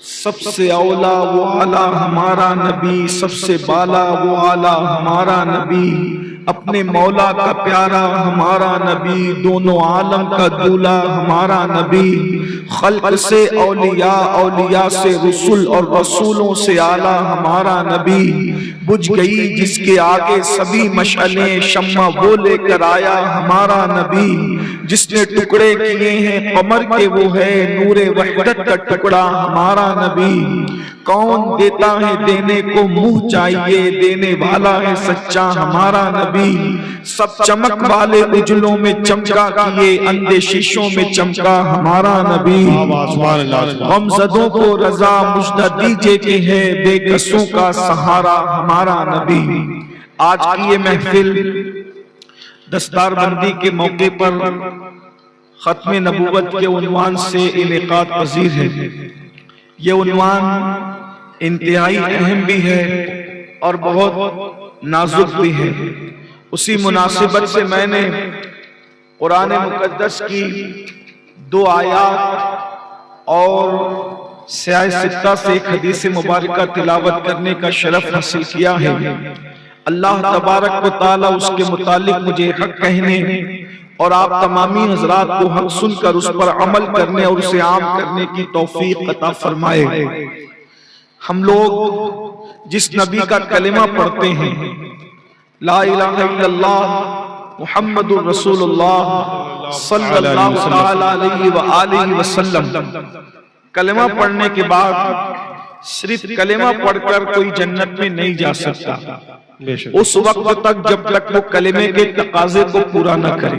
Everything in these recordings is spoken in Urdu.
سب سے اولا وہ اعلیٰ ہمارا نبی، سب سے بالا وہ اعلیٰ ہمارا نبی، اپنے مولا کا پیارا ہمارا نبی، دونوں عالم کا دولا ہمارا نبی، خلق سے اولیاء، اولیاء سے رسول اور رسولوں سے اعلیٰ ہمارا نبی، بجھ گئی جس کے آگے سبھی مشعلیں، شمع وہ لے کر آیا ہمارا نبی، جس نے ٹکڑے کیے ہیں قمر کے وہ ہے نور وحدت کا ٹکڑا ہمارا نبی، کون دیتا ہے دینے کو منہ چاہیے، دینے والا ہے سچا ہمارا نبی، سب چمک والے اجلوں میں چمکا کیے، اندھے شیشوں میں چمکا ہمارا نبی، غمزدوں کو رضا مجدہ دیجئے کہ ہے بے کسوں کا سہارا ہمارا نبی۔ آج کی یہ محفل دستار بندی کے موقع پر ختم نبوت کے عنوان سے انعقاد پذیر ہے۔ یہ عنوان انتہائی اہم بھی ہے اور بہت نازک بھی ہے۔ اسی مناسبت سے میں نے قرآن مقدس کی 2 آیات اور سیاہ ستہ سے ایک حدیث مبارکہ تلاوت کرنے کا شرف حاصل کیا ہے۔ اللہ تبارک و تعالی اس کے متعلق مجھے حق کہنے اور آپ تمامی حضرات کو حق سن کر اس پر عمل کرنے اور اسے عام کرنے کی توفیق عطا فرمائے۔ ہم لوگ جس نبی کا کلمہ پڑھتے ہیں، لا الہ الا اللہ محمد الرسول اللہ صلی اللہ علیہ وآلہ وسلم، کلمہ پڑھنے کے بعد صرف کلمہ پڑھ کر کوئی جنت میں نہیں جا سکتا اس وقت تک جب تک وہ کلمے کے تقاضے کو پورا نہ کرے۔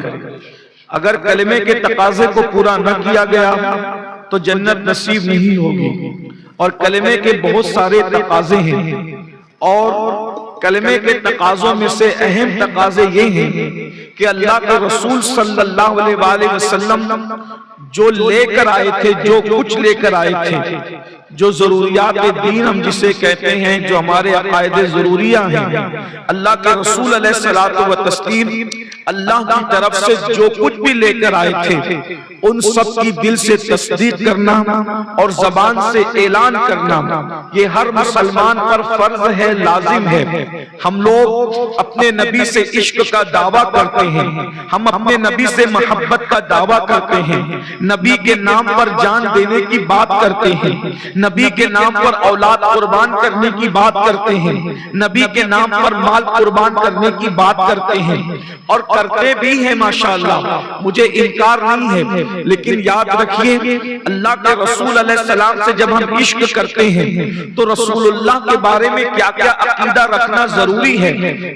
اگر کلمے کے تقاضے کو پورا نہ کیا گیا تو جنت نصیب نہیں ہوگی، اور کلمے کے بہت سارے تقاضے ہیں، اور کلمے کے تقاضوں میں سے اہم تقاضے یہ ہیں کہ اللہ کے رسول صلی اللہ علیہ وآلہ وسلم جو لے کر آئے تھے، جو کچھ لے کر آئے تھے، جو ضروریات دین ہم جسے کہتے ہیں، جو ہمارے عقائد ضروریہ ہیں، اللہ کے رسول علیہ الصلوۃ والتسلیم اللہ کی طرف سے جو کچھ بھی لے کر آئے تھے، ان سب کی دل سے تصدیق کرنا اور زبان سے اعلان کرنا یہ ہر مسلمان پر فرض ہے، لازم ہے۔ ہم لوگ اپنے نبی سے عشق کا دعویٰ کرتے ہیں، ہم اپنے نبی سے محبت کا دعویٰ کرتے ہیں، نبی کے نام پر جان دینے کی بات کرتے ہیں، نبی کے نام پر اولاد قربان کرنے کی بات کرتے ہیں، نبی کے نام پر مال قربان کرنے کی بات کرتے ہیں، اور کرتے بھی ہیں ماشاءاللہ، مجھے انکار نہیں ہے، لیکن یاد رکھیے اللہ کے رسول علیہ السلام سے جب ہم عشق کرتے ہیں تو رسول اللہ کے بارے میں کیا کیا عقیدہ رکھنا ضروری ہے،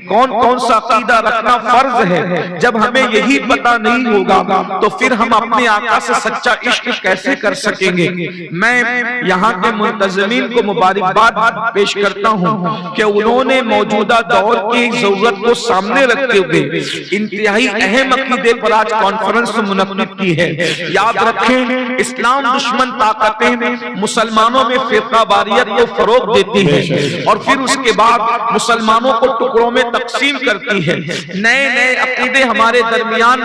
کون کون سا عقیدہ رکھنا فرض ہے۔ جب ہمیں یہی پتہ نہیں ہوگا تو پھر ہم اپنے آقا سے سچا عشق کیسے کر سکیں گے۔ میں یہاں کے منتظمین کو مبارکباد پیش کرتا ہوں کہ انہوں نے موجودہ دور کی ضرورت کو سامنے رکھتے ہوئے انتہائی اہم عقیدے پر آج کانفرنس منعقد کی ہے۔ یاد رکھیں اسلام دشمن طاقتیں مسلمانوں میں فرقہ واریت کو فروغ دیتی ہے اور پھر اس کے بعد مسلمانوں کو ٹکڑوں میں تقسیم کرتی ہے، نئے نئے عقیدے ہمارے درمیان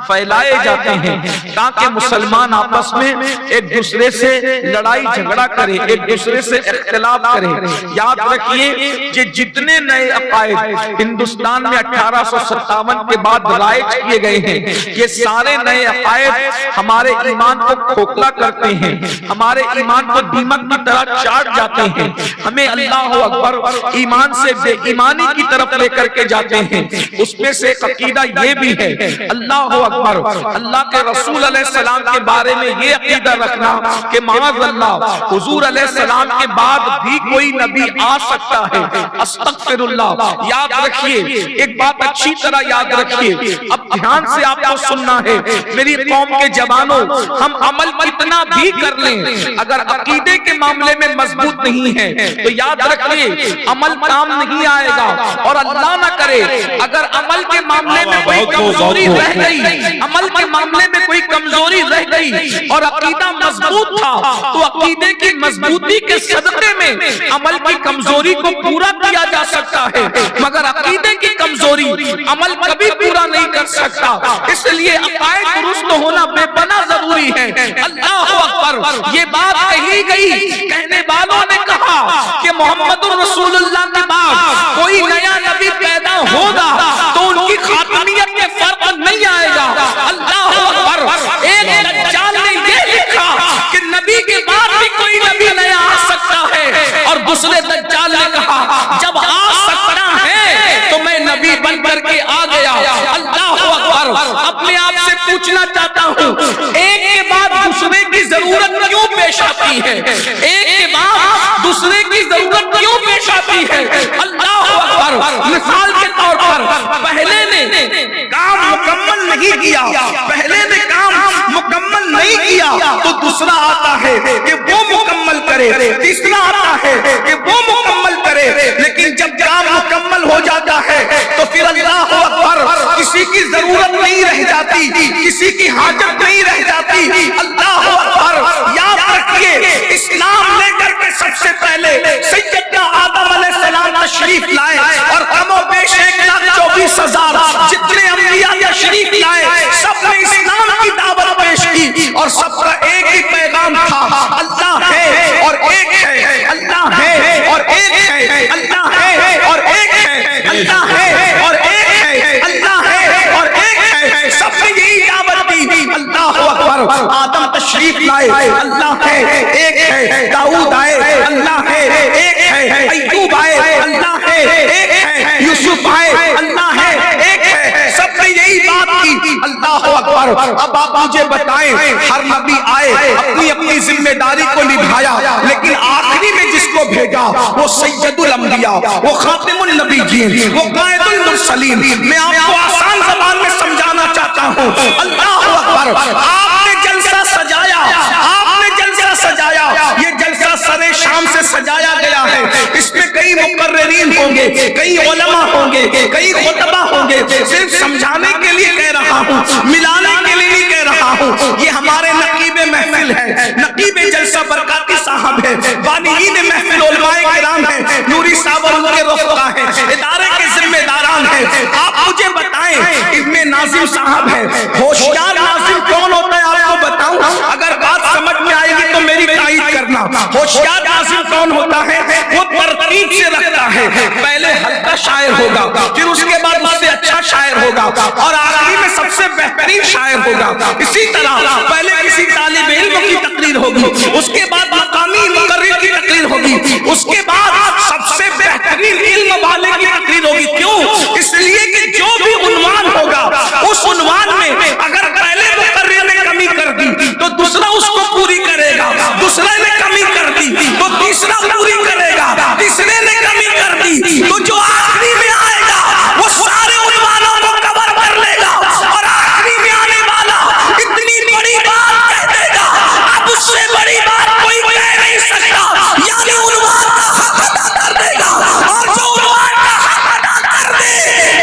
پھیلائے جاتے ہیں تاکہ مسلمان آپس میں ایک دوسرے سے لڑائی جھگڑا کرے، ایک دوسرے سے اختلاف کرے۔ یاد رکھیے کہ جتنے نئے عقائد ہندوستان میں 1857 کے بعد رائج کیے گئے ہیں، یہ سارے نئے عقائد ہمارے ایمان کو کھوکھلا کرتے ہیں، ہمارے ایمان کو دیمک کی طرح چاٹ جاتے ہیں، ہمیں اللہ اکبر ایمان سے بے ایمانی کی طرف لے کر کے جاتے ہیں۔ اس میں سے عقیدہ یہ بھی ہے اللہ اکبر، اللہ کے رسول علیہ السلام کے بارے میں یہ عقیدہ رکھنا کہ معاذ اللہ حضور علیہ السلام کے بعد بھی کوئی نبی آ سکتا ہے، استغفر اللہ۔ یاد رکھیے ایک بات اچھی طرح یاد رکھیے، اب دھیان سے آپ کو سننا ہے میری قوم کے جوانوں، ہم عمل کتنا بھی کر لیں اگر عقیدے کے معاملے میں مضبوط نہیں ہے تو یاد رکھیے عمل کام نہیں آئے گا، اور اللہ نہ کرے اگر عمل کے معاملے میں کوئی کمزوری رہ گئی، عمل کے معاملے میں کوئی کمزوری رہ گئی اور عقیدہ مضبوط تھا تو عقیدے کی مضبوطی کے صدقے میں عمل کی کمزوری کو پورا کیا جا سکتا ہے، مگر عقیدے کی کمزوری عمل کبھی پورا نہیں کر سکتا، اس لیے عقائد درست ہونا بے پناہ ضروری ہے۔ اللہ اکبر، یہ بات کہی گئی، کہنے والوں نے کہا کہ محمد الرسول اللہ کے بعد کوئی نیا نبی پیدا ہوگا تو ان کی خاتمیت میں فرق نہیں آئے گا۔ اللہ اکبر، ایک دجال نے یہ لکھا کہ نبی کے بعد بھی کوئی نبی نیا آ سکتا ہے، اور دوسرے دجال نے کہا جب آ سکتا ہے تو میں نبی بن کر کے آ گیا۔ اللہ اکبر، اپنے آپ سے پوچھنا چاہتا ہوں، ایک کے بعد دوسرے کی ضرورت کیوں پیش آتی ہے؟ ایک کے بعد دوسرے کی ضرورت کیوں پیش آتی ہے؟ اللہ اکبر، مثال کے طور پر پہلے نے کام مکمل نہیں کیا، پہلے نے کام مکمل نہیں کیا تو دوسرا آتا ہے کہ وہ مکمل کرے، تیسرا آتا ہے کہ وہ مکمل کرے، لیکن جب کام مکمل ہو جاتا ہے تو پھر اللہ اکبر کسی کی ضرورت نہیں رہ جاتی، کسی کی حاجت نہیں رہ جاتی۔ اللہ اکبر، یاد رکھیے اسلام لے کر کے سب سے پہلے سیدنا آدم علیہ السلام تشریف لائے، اور کم و بیش 1,24,000 جتنے انبیاء تشریف لائے سب نے اسلام کی دعوت پیش کی، اور سب کا ایک ہی پیغام تھا، اللہ ہے اور ایک ہے، اللہ ہے اور ایک ہے، اللہ ہے اور ایک ہے، اللہ ہے اور ایک ہے، اللہ ہے اور ایک ہے، سب نے یہی دعوت دی۔ اللہ اکبر، آدم تشریف لائے، اللہ ہے ایک ہے، داؤد آئے، اللہ ہے ایک ہے، ایوب آئے، اللہ ہے ایک ہے، یوسف آئے، اللہ ہے ایک ہے، سب نے یہی بات کی۔ اللہ اکبر، اب آپ مجھے بتائیں، ہر نبی آئے اپنی اپنی ذمہ داری کو نبھایا، لیکن آخری میں جس کو بھیجا وہ سید الانبیاء، وہ خاتم النبیین، وہ قائد المرسلین۔ میں آپ کو آسان زبان میں سمجھانا چاہتا ہوں۔ اللہ اکبر، آپ نے جلسہ سجایا، آپ نے جلسہ سجایا، یہ جلسہ سر شام سے سجایا گیا ہے، اس میں کئی مقررین ہوں گے، کئی علماء ہوں گے، کئی خطبہ ہوں گے، صرف سمجھانے کے لیے کہہ رہا ہوں، ملانے کے لیے نہیں کہہ رہا ہوں۔ یہ ہمارے نقیب محفل ہے، نقیب جلسہ برکاتی صاحب ہے، بانیین محفل علماء کرام ہیں، نوری صاحب اور ان کے رفقا ہیں، ادارے کے ذمہ داران ہیں۔ آپ مجھے بتائیں، ابن ناظم صاحب ہیں، ہوشیار ناظم کون ہوتا ہے آپ کو بتاؤں؟ اگر بات سمجھ میں آئے گی تو میری تائید کرنا۔ ہوشیار ناظم کون ہوتا ہے؟ وہ ترتیب سے رکھتا ہے، پہلے ہلکا شاعر ہوگا، پھر اس کے بعد اس سے اچھا شاعر ہوگا، اور آخری میں سب سے بہترین شاعر ہوگا۔ اسی طرح پہلے کسی طالب علم کی تقریر ہوگی، اس کے بعد مقامی مقرر کی تقریر ہوگی، اس کے بعد سب سے بہترین علم والے کی تقریر ہوگی۔ کیوں؟ اس لیے کہ جو بھی عنوان ہوگا اس عنوان میں اگر پہلے مقرر نے کمی کر دی تو دوسرا اس کو پوری کرے گا، دوسرے نے کمی کر دی تو تیسرا پوری کرے گا، تیسرے نے کمی کر دی تو جو آخری میں آئے گا وہ سارے عنوانوں کو کور کر لے گا، اور آخری میں آنے والا اتنی بڑی بات کہہ دے گا اب اس سے بڑی بات کوئی کہہ نہیں سکتا، یعنی عنوان کا حق ادا کر دے گا، اور جو عنوان کا حق ادا کر دے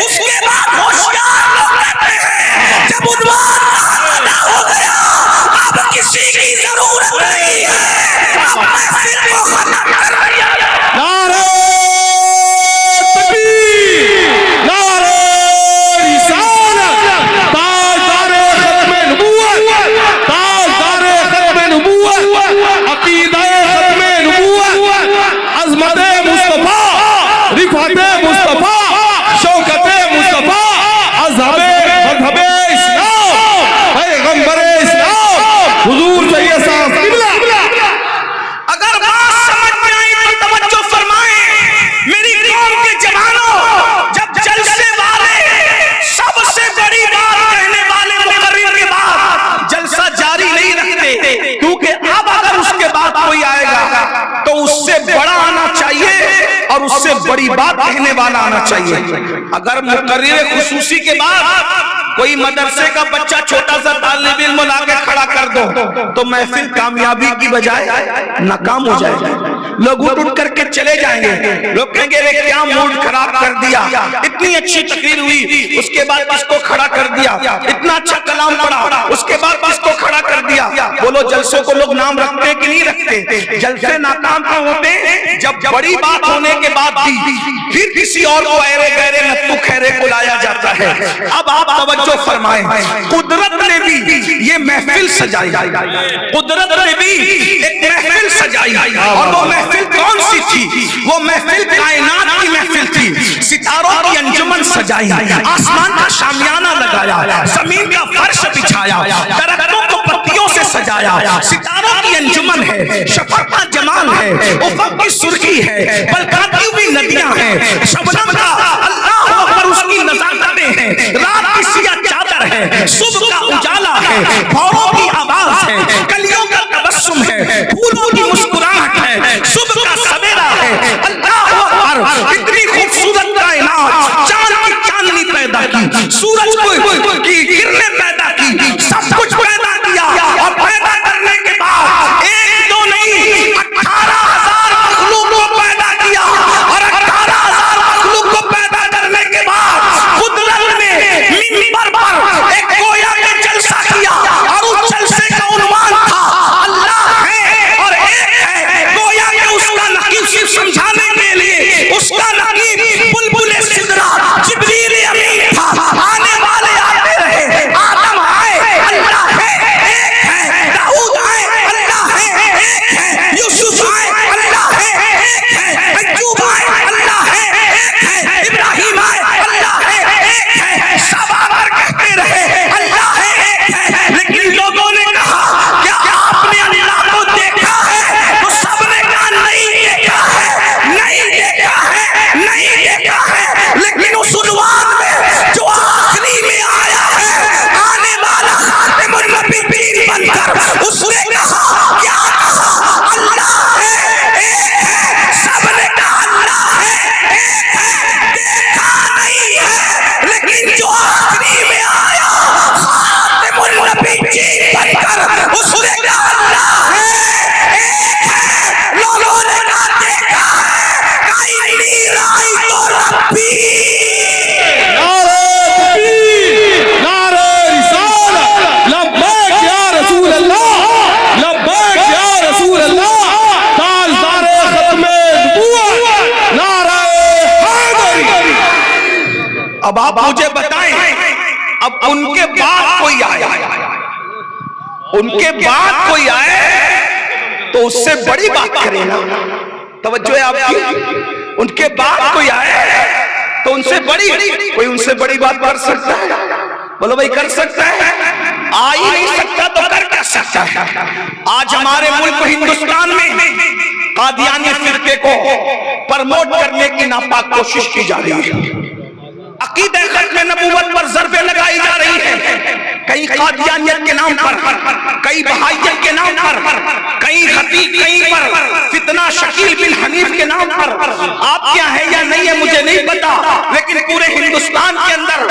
اس کے بعد ہوشیار لوگ کہتے ہیں جب عنوان کا حق ادا ہو گیا اب کسی کی ضرورت نہیں ہے، اب محفل کو ختم کر دیا۔ نعرہ تکبیر، نعرہ رسالت، تاجدار ختم نبوت، تاجدار ختم نبوت، عقیدہ ختم نبوت، عظمت مصطفیٰ، رفعت مصطفیٰ، شوکت مصطفیٰ، مذہب اسلام، پیغمبر اسلام حضور سید صاحب قبلہ۔ اگر بات سمجھ میں آئی تو توجہ فرمائیں، میری قوم کے جوانوں، جب جلسے والے سب سے بڑی بات کہنے والے مقرر کے بعد جلسہ جاری نہیں رکھتے، کیونکہ اب اگر اس کے بعد کوئی آئے گا تو اس سے بڑا آنا چاہیے اور اس سے بڑی بات کہنے والا آنا چاہیے۔ اگر مقرر خصوصی کے بعد کوئی مدرسے کا بچہ چھوٹا سا طالب علم لا کے کھڑا کر دو تو محفل کامیابی کی بجائے ناکام ہو جائے گا، لوگ اٹھ کر کے چلے جائیں گے، لوگ کہیں گے کیا موڈ خراب کر دیا، اتنی اچھی تقریر ہوئی اس کے بعد اس کو کھڑا کر دیا، اتنا اچھا کلام پڑھا اس کے بعد اس کو کھڑا کر دیا۔ بولو جلسوں کو لوگ نام رکھتے کہ نہیں رکھتے؟ جلسے ناکام کیوں ہوتے ہیں؟ جب بڑی بات ہونے کے بعد بھی پھر کسی اور کو ایرے گہرے نتو خیرے کو لایا جاتا ہے۔ اب آپ توجہ توجہ فرمائیں، قدرت نے بھی یہ محفل سجائی، قدرت نے بھی ایک محفل سجائی، اور وہ محفل کون سی تھی؟ وہ محفل کائنات کی محفل تھی۔ ستاروں کی انجمن سجائی، آسمان کا شامیانہ لگایا، زمین کا فرش بچھایا، درختوں کو پتیوں سے سجایا۔ ستاروں کی انجمن ہے، شفق کا جمال ہے، افق کی سرخی ہے، بلکاتی ہوئی ندیاں ہیں، شبنم کا اللہ اکبر اس کی نزاکتیں ہیں، رات کی سیاہ چادر ہے، صبح کا اجالا ہے، بھوروں کی آواز ہے، کلیوں کا تبسم ہے، پھولوں کی مسکراہٹ ہے، صبح کا سویرا ہے۔ اللہ اکبر، اتنی خوبصورت کائنات، چاند کی چاندنی پیدا کی، سورج کی کرنیں پیدا کی، سب کچھ پیدا کیا، اور پیدا کرنے کے بعد ایک دو نہیں 18,000 مخلوق کو پیدا کیا، اور 18,000 مخلوق کو پیدا کرنے کے بعد قدرت نے منبر پر ایک گویا کا جلسہ کیا، اور اس جلسے کا عنوان تھا اللہ ہے اور ایک ہے۔ گویا کہ اس کا نقیب صرف سمجھانے کے لیے اس کا نقیب بلبل سدرا جبریل امین تھا، آنے والے آتے رہے، آدم آئے اللہ ہے ایک ہے، داؤد آئے اللہ ہے ایک ہے، یوسف آئے اللہ ہے ایک ہے، ایوب آئے اللہ ہے ایک ہے، ابراہیم آئے اللہ ہے ایک ہے، سب آور کہتے رہے اللہ ہے ایک ہے۔ لیکن لوگوں نے کہا کیا آپ نے اللہ کو دیکھا ہے؟ تو سب نے کہا نہیں دیکھا ہے، نہیں دیکھا ہے، نہیں دیکھا ہے۔ لیکن اس عنوان میں جو آخری میں آیا ہے، آنے والا خاتم النبیین بن کر، اس نے کہا کیا کہا؟ اللہ ہے ایک ہے، سب نے کہا اللہ ہے ایک ہے، دیکھا نہیں ہے، لیکن جو آخری میں آیا خاتم النبیین بن کر، اس نے کہا اللہ ہے ایک ہے۔ لوگوں نے کہا دیکھا ہے، کہا انی رأیت ربی۔ نعرہ تکبیر، نعرہ رسالت، لبیک یا رسول اللہ، لبیک یا رسول اللہ، تاجدار ختم نبوت، نعرہ حیدری۔ اب آپ مجھے بتائیں، اب ان کے بعد کوئی آیا، ان کے بعد کوئی آئے تو اس سے بڑی بات کرے نا، توجہ ہے آپ کی؟ ان کے بعد کوئی آئے تو ان سے بڑی، کوئی ان سے بڑی بات کر سکتا ہے؟ بولو بھائی کر سکتا ہے؟ آ ہی نہیں سکتا تو کر کیا سکتا ہے؟ آج ہمارے ملک ہندوستان میں قادیانی فرقے کو پرموٹ کرنے کی ناپاک کوشش کی جا رہی ہے، عقیدہ ختم نبوت پر ضربیں لگائی جا رہی ہیں، کئی قادیانیت کے نام پر، کئی بہائیت کے نام پر، کئی خطیب، کئی پر فتنہ شکیل بن حنیف کے نام پر۔ آپ کیا ہے یا نہیں ہے مجھے نہیں پتا، لیکن پورے ہندوستان کے اندر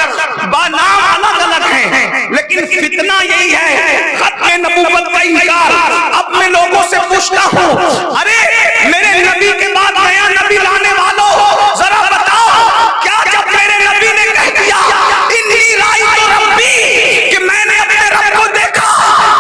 نام الگ الگ ہیں، لیکن فتنہ یہی ہے ختم نبوت کا انکار۔ اب میں لوگوں سے پوچھتا ہوں، ارے میرے نبی کے بعد نیا نبی لانے والوں ذرا بتاؤ، کیا جب میرے نبی نے کہہ دیا انی رأیت ربی کہ میں نے اپنے رب کو دیکھا،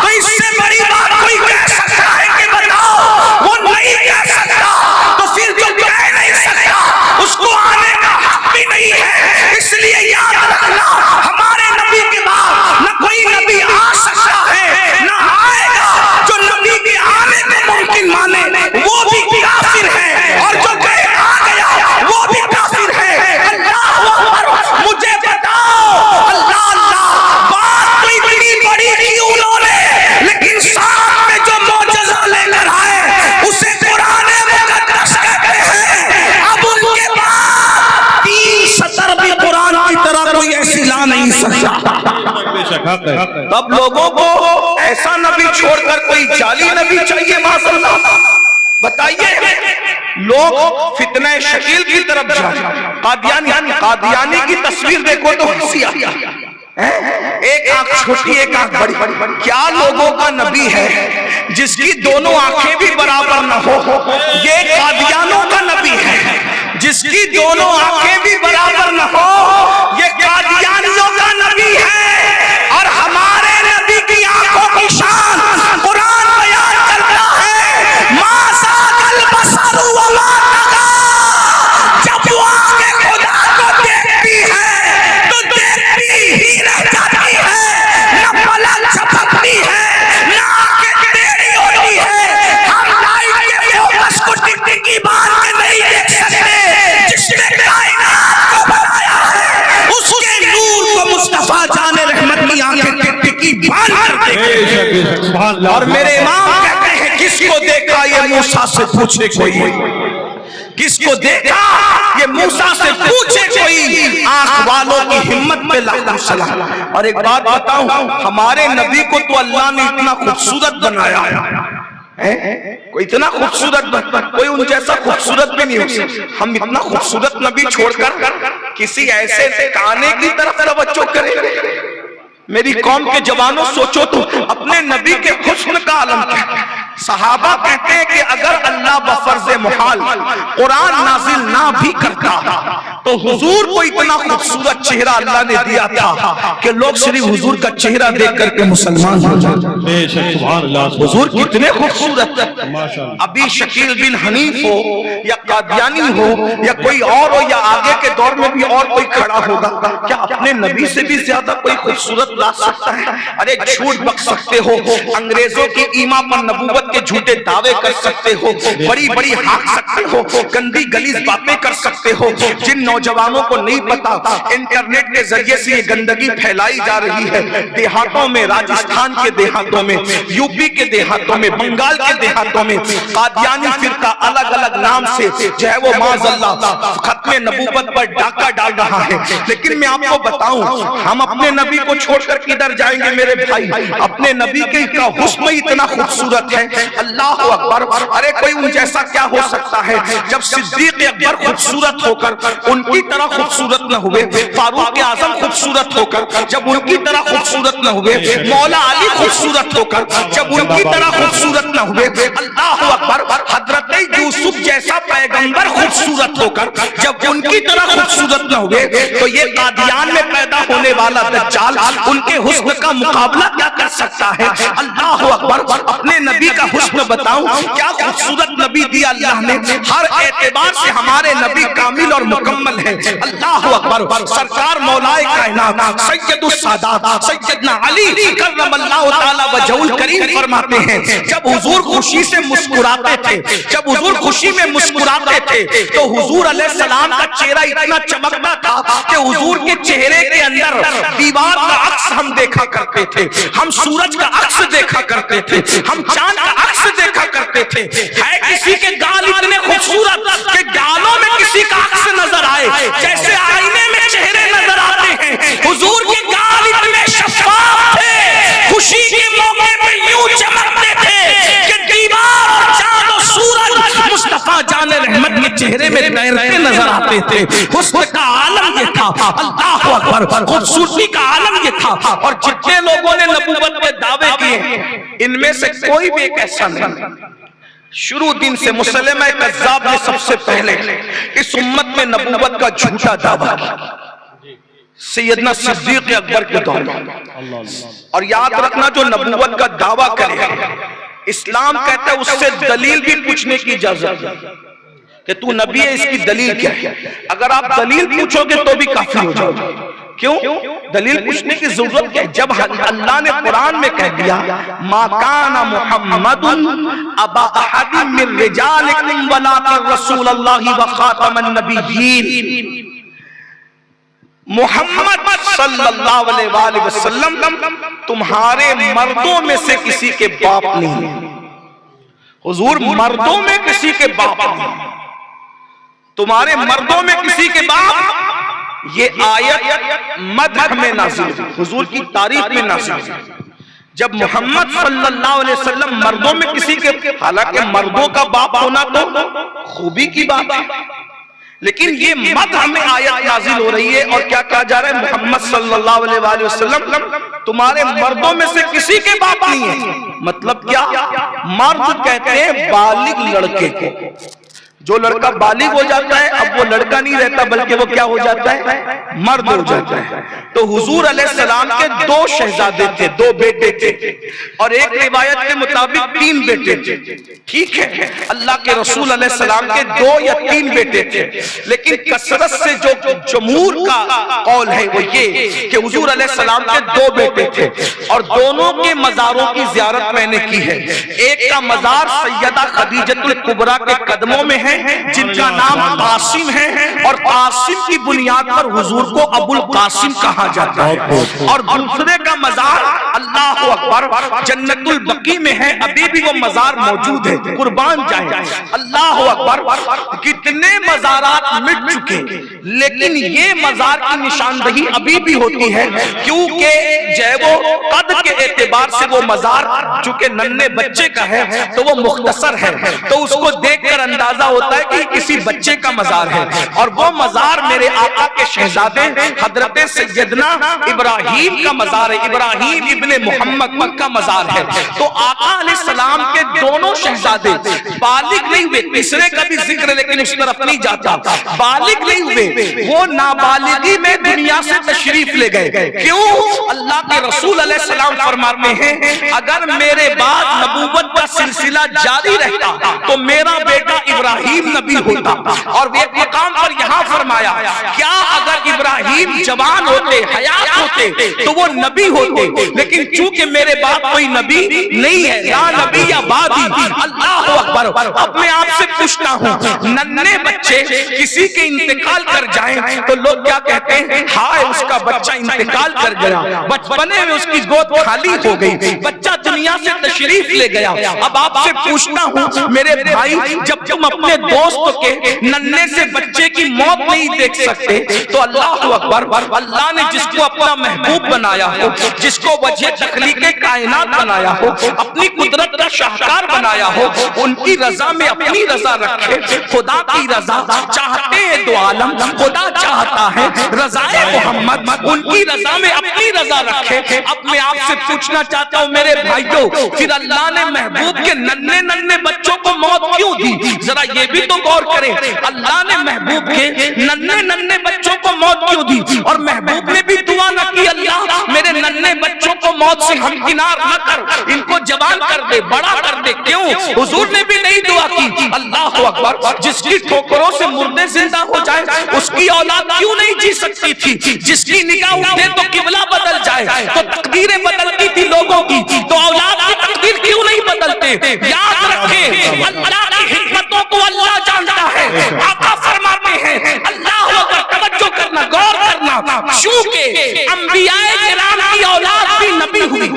تو اس سے بڑی بات کوئی کہہ سکتا ہے کہ بتاؤ؟ وہ نہیں کہہ سکتا، تو پھر جو کہہ نہیں سکتا اس کو آنے کا حق بھی نہیں ہے۔ اس لیے یاد رکھنا، ہمارے نبی کے بعد نہ کوئی نبی آ سکتا ہے نہ آئے گا۔ جو نبی کے آنے کو ممکن مانے وہ بھی کافر ہے، اور جو کہے آ گیا وہ بھی کافر ہے۔ اللہ اکبر، مجھے بتاؤ اللہ اللہ بات تو اتنی بڑی کی انہوں نے، لیکن ساتھ میں جو معجزہ لے کر آئے اسے قرآن مقدس کہتے ہیں۔ اب ان کے بعد 3 سطر بھی قرآن کی طرح کوئی ایسی لا نہیں سکتا۔ تب لوگوں کو ایسا نبی چھوڑ کر کوئی جعلی نبی چاہیے، معاذ اللہ۔ بتائیے، لوگ فتنہ شکیل کی طرف جائیں، قادیانی کی تصویر دیکھو تو ہنسی آتی ہے، ایک آنکھ چھوٹی ایک آنکھ بڑی۔ کیا لوگوں کا نبی ہے جس کی دونوں آنکھیں بھی برابر نہ ہو؟ یہ قادیانوں کا نبی ہے جس کی دونوں آنکھیں بھی برابر نہ ہو، یہ قادیانیوں کا نبی ہے۔ اور ہمارے نبی کی آنکھوں کی شان قرآن بیان کرتا ہے، ما زاغ البصر وما طغى۔ جب وہ آنکھیں خدا کو دیکھتی ہے تو دیکھتی ہی رہ جاتی اور میرے امام کہتے ہیں کس کو دیکھا یہ موسیٰ سے پوچھے کوئی، کس کو دیکھا یہ موسیٰ سے پوچھے کوئی، آنکھ والوں کی ہمت پہ لاکھوں سلام۔ اور ایک بات بتاؤں، ہمارے نبی کو تو اللہ نے اتنا خوبصورت بنایا ہے، کوئی اتنا خوبصورت کوئی ان جیسا خوبصورت بھی نہیں ہو سکتا۔ ہم اتنا خوبصورت نبی چھوڑ کر کسی ایسے کانے کی طرف توجہ کریں۔ میری قوم کے جوانوں سوچو تو اپنے نبی کے حسن کا عالم کیا۔ صحابہ کہتے ہیں کہ اگر اللہ بفرض محال قرآن نازل نہ بھی کرتا تو حضور کو اتنا خوبصورت چہرہ اللہ نے دیا تھا کہ لوگ صرف حضور کا چہرہ دیکھ کر کے مسلمان ہو جاتے۔ حضور کتنے خوبصورت، ابھی شکیل بن حنیف ہو یا قادیانی ہو یا کوئی اور ہو یا آگے کے دور میں بھی اور کوئی کھڑا ہوگا، کیا اپنے نبی سے بھی زیادہ کوئی خوبصورت لا سکتا ہے؟ ارے جھوٹ بک سکتے ہو، انگریزوں کی ایما پر نبوت کے جھوٹے دعوے کر سکتے ہو، بڑی بڑی ہانک سکتے ہو، گندی گلیز باتیں کر سکتے ہو۔ جن نوجوانوں کو نہیں پتا انٹرنیٹ کے ذریعے سے یہ گندگی پھیلائی جا رہی ہے، دیہاتوں میں، راجستھان کے دیہاتوں میں، یو پی کے دیہاتوں میں، بنگال کے دیہاتوں میں قادیانی فرقہ الگ الگ نام سے جو ہے وہ معاذ اللہ ختم نبوت پر ڈاکہ ڈال رہا ہے۔ لیکن میں آپ کو بتاؤں، ہم اپنے نبی کو چھوڑ کر کدھر جائیں گے میرے بھائی؟ اپنے نبی کا حسن اتنا خوبصورت ہے، اللہ اکبر۔ ارے کوئی ان جیسا کیا ہو سکتا ہے؟ جب صدیق اکبر خوبصورت ہو کر ان کی طرح خوبصورت نہ ہوئے، فاروق اعظم خوبصورت ہو کر جب ان کی طرح خوبصورت نہ ہوئے، مولا علی خوبصورت ہو کر جب ان کی طرح خوبصورت نہ ہوئے، اللہ اکبر، حضرت یوسف جیسا پیغمبر خوبصورت ہو کر جب ان کی طرح خوبصورت نہ ہوئے، تو یہ قادیان میں پیدا ہونے والا دجال ان کے حسن کا مقابلہ کیا کر سکتا ہے؟ اللہ اکبر۔ اپنے نبی کا حسن بتاؤں، کیا خوبصورت نبی دیا اللہ نے، ہر اعتبار سے ہمارے نبی کامل اور مکمل ہے۔ اللہ اکبر۔ سرکار مولائے کائنات سید السادات سیدنا علی کرم اللہ تعالی وجہہ الکریم فرماتے ہیں، جب حضور خوشی سے مسکراتے تھے، جب حضور خوشی میں مسکراتے تھے تو حضور علیہ السلام کا چہرہ اتنا چمکتا تھا کہ حضور کے چہرے کے اندر دیوار کا عکس ہم دیکھا کرتے تھے، ہم سورج کا عکس دیکھا کرتے تھے، ہم چاند کا عکس دیکھا کرتے تھے۔ ہے کسی کے گال اتنے خوبصورت کہ گالوں میں کسی کا عکس نظر آئے، جیسے آئینے میں چہرے نظر آتے ہیں۔ حضور کے گال اتنے شفاف تھے، خوشی کے موقع پہ یوں چمکتے تھے کہ دیوار اور چاند اور سورج مصطفیٰ جان رحمت کے چہرے میں تیرتے نظر آتے تھے۔ حسن کا عالم یہ تھا، اللہ اکبر، خوبصورتی کا عالم یہ تھا۔ اور جتنے لوگوں نے نبوت کے دعوے کیے، ان میں سے کوئی بھی ایک ایسا نہیں۔ شروع دن سے مسلمہ کذاب نے سب سے پہلے اس امت میں نبوت کا جھوٹا دعویٰ کیا، سیدنا صدیق اکبر کے دور میں۔ اور یاد رکھنا، جو نبوت کا دعویٰ کرے، اسلام کہتا ہے اس سے دلیل بھی پوچھنے کی اجازت ہے کہ تو نبی ہے، اس کی دلیل کیا ہے۔ اگر آپ دلیل پوچھو گے تو بھی کافی ہو جاؤ گے۔ کیوں دلیل پوچھنے کی ضرورت کیا ہے؟ جب اللہ نے قرآن میں کہہ دیا ما کان محمد ابا احد من رجالکم ولکن رسول اللہ وخاتم النبیین، محمد صلی اللہ علیہ وآلہ وسلم تمہارے مردوں میں سے کسی کے باپ نہیں، حضور مردوں میں کسی کے باپ نہیں، تمہارے مردوں میں کسی کے باپ۔ یہ آیت مدح میں نازل ہوئی، حضور کی تعریف میں نازل ہوئی۔ جب محمد صلی اللہ علیہ وسلم مردوں میں کسی کے، حالانکہ مردوں کا باپ ہونا تو خوبی کی بات ہے، لیکن یہ مدح میں آیت نازل ہو رہی ہے اور کیا کہا جا رہا ہے؟ محمد صلی اللہ علیہ وآلہ وسلم تمہارے مردوں میں سے کسی کے باپ نہیں ہے۔ مطلب کیا؟ مرد کہتے ہیں بالغ لڑکے کو، جو لڑکا بالغ ہو جاتا ہے اب وہ لڑکا نہیں رہتا بلکہ وہ کیا ہو جاتا ہے؟ مرد ہو جاتا ہے۔ تو حضور علیہ السلام کے دو شہزادے تھے، دو بیٹے تھے، اور ایک روایت کے مطابق 3 بیٹے تھے۔ ٹھیک ہے، اللہ کے رسول علیہ السلام کے 2 یا 3 بیٹے تھے، لیکن کثرت سے جو جمہور کا قول ہے وہ یہ کہ حضور علیہ السلام کے 2 بیٹے تھے، اور دونوں کے مزاروں کی زیارت میں نے کی ہے۔ ایک کا مزار سیدہ خدیجہ الکبریٰ کے قدموں میں ہے، ہیں جن کا نام قاسم ہے، اور قاسم کی بنیاد پر حضور کو ابو القاسم کہا جاتا ہے، اور دوسرے کا مزار اللہ اکبر جنت البقیع میں ہے، ابھی بھی وہ مزار موجود ہے، قربان جائیں اللہ اکبر۔ کتنے مزارات مٹ چکے لیکن یہ مزار کی نشاندہی ابھی بھی ہوتی ہے، کیونکہ جو ہے وہ قد کے اعتبار سے وہ مزار چونکہ ننھے بچے کا ہے تو وہ مختصر ہے، تو اس کو دیکھ کر اندازہ ہوتا ہے کہ کسی بچے کا مزار ہے، اور وہ مزار میرے آقا کے شہزادے حضرت سیدنا ابراہیم کا مزار ہے، ابراہیم ابن محمد کا مزار ہے۔ تو آقا علیہ السلام کے دونوں شہزادے بالغ نہیں ہوئے، تیسرے کا بھی ذکر ہے لیکن اس طرف نہیں جاتا، بالغ نہیں ہوئے، وہ نابالغی میں دنیا سے تشریف لے گئے۔ کیوں؟ اللہ کے رسول علیہ السلام فرماتے ہیں اگر میرے بعد نبوت کا سلسلہ جاری رہتا تو میرا بیٹا ابراہیم نبی ہوتا، اور وہ ایک مقام پر یہاں فرمایا کیا اگر ابراہیم جوان ہوتے حیات ہوتے تو وہ نبی ہوتے، لیکن چونکہ میرے بعد کوئی نبی نہیں ہے، یا نبی یا بادی، اللہ اکبر۔ اب میں آپ سے پوچھتا ہوں ننھے بچے کسی کے انتقال کر جائیں تو لوگ کیا کہتے ہیں؟ ہائے اس کا بچہ انتقال کر گیا، بچپنے میں اس کی گود خالی ہو گئی، بچہ دنیا سے تشریف لے گیا۔ اب آپ سے پوچھتا ہوں میرے بھائی جب تم اپنے دوست کے ننھے سے بچے کی موت نہیں دیکھ سکتے تو اللہ اکبر، اللہ نے جس کو اپنا محبوب بنایا ہو، جس کو وجہ تخلیق کائنات بنایا ہو، اپنی قدرت کا شاہکار بنایا ہو، ان کی رضا میں اپنی رضا رکھے۔ خدا کی رضا چاہتے ہیں دو عالم، خدا چاہتا ہے رضا محمد، ان کی رضا میں اپنی رضا رکھے۔ اب میں آپ سے پوچھنا چاہتا ہوں میرے بھائیوں پھر اللہ نے محبوب کے ننھے ننھے بچوں کو موت کیوں دی؟ ذرا یہ بھی تو غور کریں، اللہ نے محبوب کے ننھے ننھے بچوں کو موت کیوں دی؟ اور محبوب نے بھی دعا نہ کی اللہ میرے ننھے بچوں کو موت سے ہمکنار نہ کر، ان کو جوان کر دے، بڑا کر دے۔ کیوں؟ حضور نے بھی نہیں دعا کی۔ اللہ اکبر، جس کی ٹھوکروں سے مردے زندہ ہو جائے اس کی اولاد کیوں نہیں جی سکتی تھی؟ جس کی نگاہ اٹھے تو قبلہ بدل جائے تو تقدیریں بدلتی تھی لوگوں کی، تو اولاد کی تقدیر کیوں نہیں بدلتے؟ یاد رکھیں اللہ کی حکمتوں کو اللہ جانتا ہے۔ آقا فرماتے ہیں اللہ اکبر، توجہ کرنا، غور کرنا، چونکہ انبیاء کرام کی اولاد بھی نبی ہوئی،